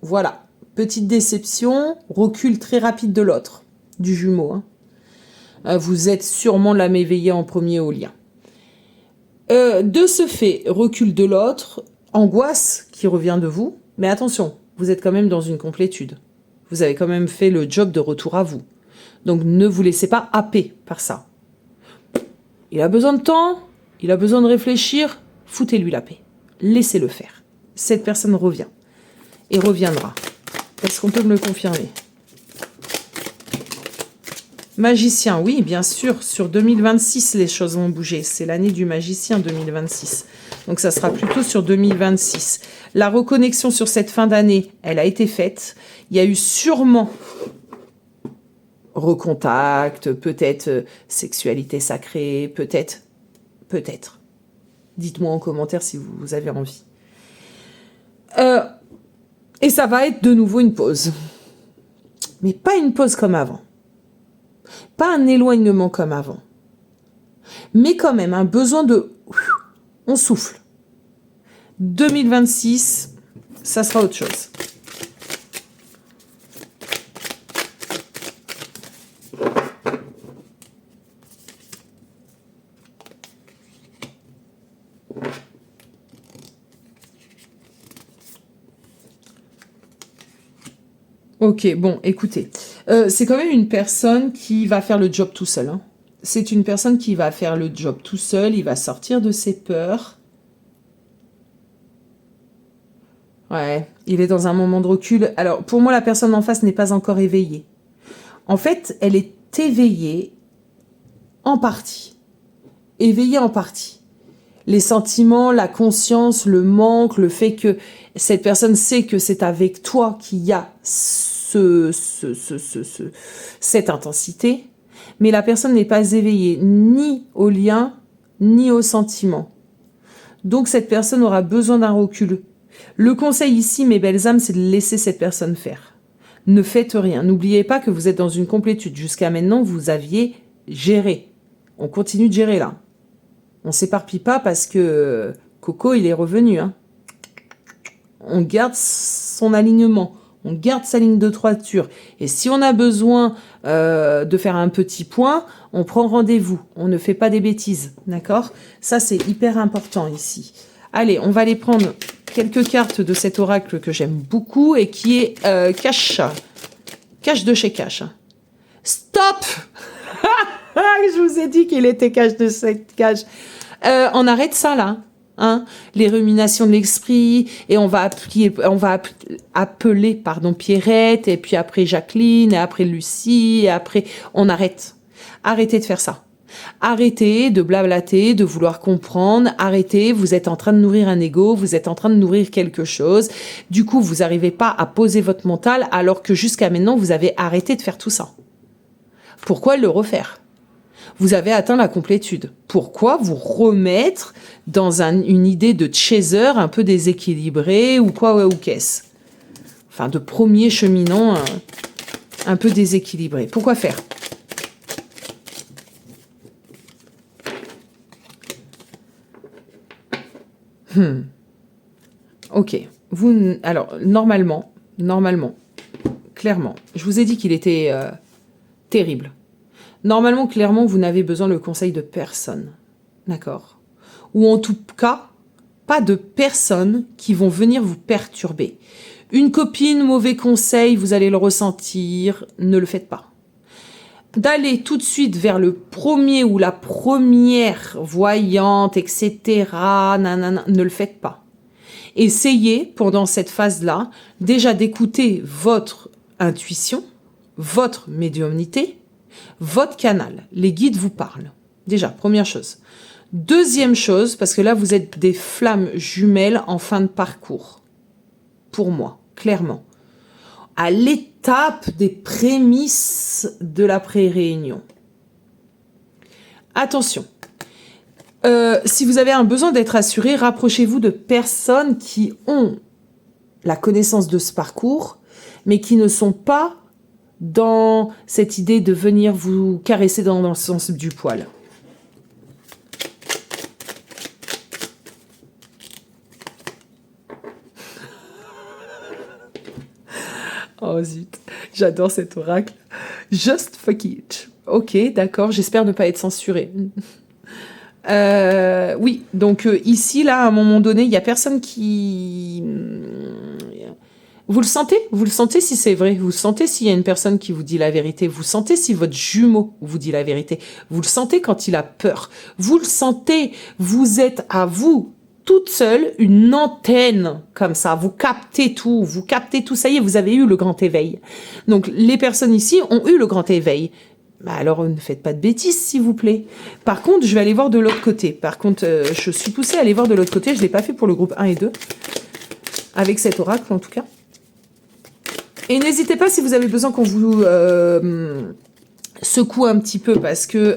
Voilà. Petite déception, recul très rapide de l'autre, du jumeau. Vous êtes sûrement l'âme éveillée en premier au lien. De ce fait, recul de l'autre, angoisse qui revient de vous, mais attention, vous êtes quand même dans une complétude. Vous avez quand même fait le job de retour à vous. Donc ne vous laissez pas happer par ça. Il a besoin de temps, il a besoin de réfléchir, foutez-lui la paix. Laissez-le faire. Cette personne revient et reviendra. Est-ce qu'on peut me le confirmer? Magicien, oui, bien sûr. Sur 2026, les choses vont bouger. C'est l'année du magicien 2026. Donc, ça sera plutôt sur 2026. La reconnexion sur cette fin d'année, elle a été faite. Il y a eu sûrement recontact, peut-être sexualité sacrée, peut-être. Dites-moi en commentaire si vous avez envie. Et ça va être de nouveau une pause. Mais pas une pause comme avant. Pas un éloignement comme avant. Mais quand même, un besoin de... On souffle. 2026, ça sera autre chose. Ok, bon, écoutez, c'est quand même une personne qui va faire le job tout seul. C'est une personne qui va faire le job tout seul, il va sortir de ses peurs. Ouais, il est dans un moment de recul. Alors, pour moi, la personne en face n'est pas encore éveillée. En fait, elle est éveillée en partie. Éveillée en partie. Les sentiments, la conscience, le manque, le fait que cette personne sait que c'est avec toi qu'il y a cette intensité, mais la personne n'est pas éveillée ni au lien, ni au sentiment. Donc cette personne aura besoin d'un recul. Le conseil ici, mes belles âmes, c'est de laisser cette personne faire. Ne faites rien. N'oubliez pas que vous êtes dans une complétude. Jusqu'à maintenant, vous aviez géré. On continue de gérer là. On s'éparpille pas parce que Coco, il est revenu. On garde son alignement. on garde sa ligne de droiture. Et si on a besoin de faire un petit point, on prend rendez-vous. On ne fait pas des bêtises, d'accord? Ça, c'est hyper important ici. Allez, on va aller prendre quelques cartes de cet oracle que j'aime beaucoup et qui est Cash. Cash de chez Cash. Stop! Je vous ai dit qu'il était Cash de cette Cash. On arrête ça, là. Hein, les ruminations de l'esprit, et on va appeler Pierrette, et puis après Jacqueline, et après Lucie, et après on arrête. Arrêtez de faire ça. Arrêtez de blablater, de vouloir comprendre. Arrêtez, vous êtes en train de nourrir un ego, vous êtes en train de nourrir quelque chose. Du coup, vous n'arrivez pas à poser votre mental, alors que jusqu'à maintenant, vous avez arrêté de faire tout ça. Pourquoi le refaire ? Vous avez atteint la complétude. Pourquoi vous remettre dans une idée de chaser un peu déséquilibré ou quoi, ou qu'est-ce ? Enfin, de premier cheminant un peu déséquilibré. Pourquoi faire ? Ok. Alors, normalement, clairement, je vous ai dit qu'il était terrible. Normalement, clairement, vous n'avez besoin le conseil de personne. D'accord ? Ou en tout cas, pas de personnes qui vont venir vous perturber. Une copine, mauvais conseil, vous allez le ressentir, ne le faites pas. D'aller tout de suite vers le premier ou la première voyante, etc., nanana, ne le faites pas. Essayez, pendant cette phase-là, déjà d'écouter votre intuition, votre médiumnité, votre canal, les guides vous parlent. Déjà, première chose. Deuxième chose, parce que là, vous êtes des flammes jumelles en fin de parcours. Pour moi, clairement. À l'étape des prémices de la pré-réunion. Attention. Si vous avez un besoin d'être assuré, rapprochez-vous de personnes qui ont la connaissance de ce parcours, mais qui ne sont pas dans cette idée de venir vous caresser dans le sens du poil. Oh zut, j'adore cet oracle. Just fuck it. Ok, d'accord, j'espère ne pas être censurée. Oui, donc ici, là, à un moment donné, il n'y a personne qui... Vous le sentez si c'est vrai, vous le sentez s'il y a une personne qui vous dit la vérité, vous le sentez si votre jumeau vous dit la vérité, vous le sentez quand il a peur, vous le sentez, vous êtes à vous, toute seule, une antenne comme ça, vous captez tout, ça y est, vous avez eu le grand éveil. Donc les personnes ici ont eu le grand éveil. Bah alors ne faites pas de bêtises, s'il vous plaît. Par contre, je vais aller voir de l'autre côté. Par contre, je suis poussée à aller voir de l'autre côté, je ne l'ai pas fait pour le groupe 1 et 2, avec cet oracle en tout cas. Et n'hésitez pas si vous avez besoin qu'on vous secoue un petit peu, parce que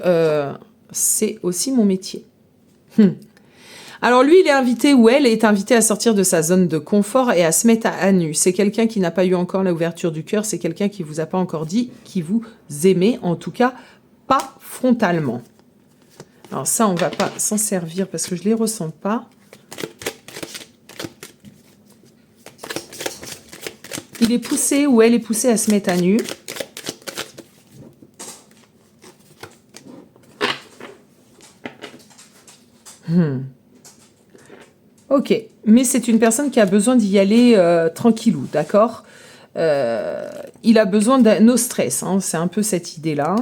c'est aussi mon métier. Alors lui, il est invité, ou elle est invitée à sortir de sa zone de confort et à se mettre à nu. C'est quelqu'un qui n'a pas eu encore l'ouverture du cœur, c'est quelqu'un qui vous a pas encore dit qu'il vous aimait, en tout cas pas frontalement. Alors ça, on va pas s'en servir parce que je les ressens pas. Il est poussé ou elle est poussée à se mettre à nu. Ok, mais c'est une personne qui a besoin d'y aller tranquillou, d'accord ? Il a besoin de no stress, hein, c'est un peu cette idée-là.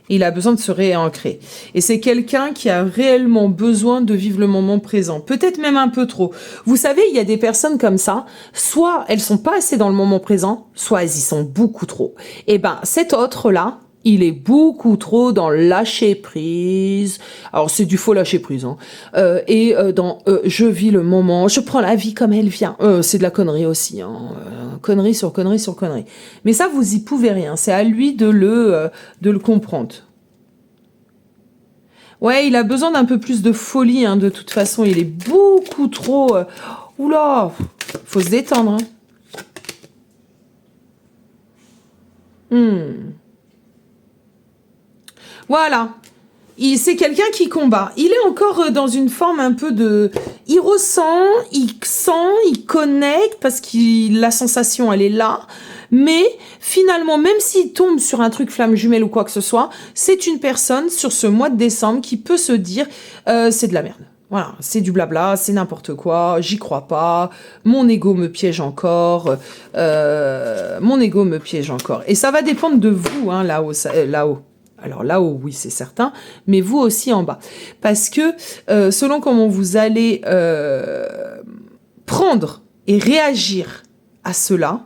Il a besoin de se réancrer. Et c'est quelqu'un qui a réellement besoin de vivre le moment présent. Peut-être même un peu trop. Vous savez, il y a des personnes comme ça, soit elles sont pas assez dans le moment présent, soit elles y sont beaucoup trop. Et ben, cet autre-là, il est beaucoup trop dans le lâcher prise. Alors, c'est du faux lâcher prise, hein. Dans je vis le moment, je prends la vie comme elle vient. C'est de la connerie aussi, hein. Connerie sur connerie sur connerie. Mais ça, vous y pouvez rien. C'est à lui de le comprendre. Ouais, il a besoin d'un peu plus de folie, hein, de toute façon. Il est beaucoup trop... Oula, faut se détendre, hein. Voilà. c'est quelqu'un qui combat. Il est encore dans une forme un peu de... Il ressent, il sent, il connecte parce que la sensation, elle est là. Mais finalement, même s'il tombe sur un truc flamme jumelle ou quoi que ce soit, c'est une personne sur ce mois de décembre qui peut se dire c'est de la merde. Voilà, c'est du blabla, c'est n'importe quoi, j'y crois pas, mon ego me piège encore, mon ego me piège encore. Et ça va dépendre de vous, hein, là-haut, là-haut. Alors là-haut, oui, c'est certain, mais vous aussi en bas. Parce que selon comment vous allez prendre et réagir à cela,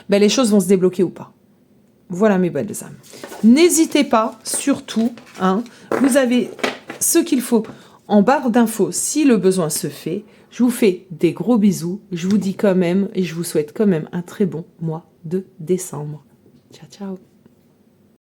ben, les choses vont se débloquer ou pas. Voilà mes belles âmes. N'hésitez pas, surtout, hein, vous avez ce qu'il faut en barre d'infos si le besoin se fait. Je vous fais des gros bisous. Je vous dis quand même et je vous souhaite quand même un très bon mois de décembre. Ciao, ciao.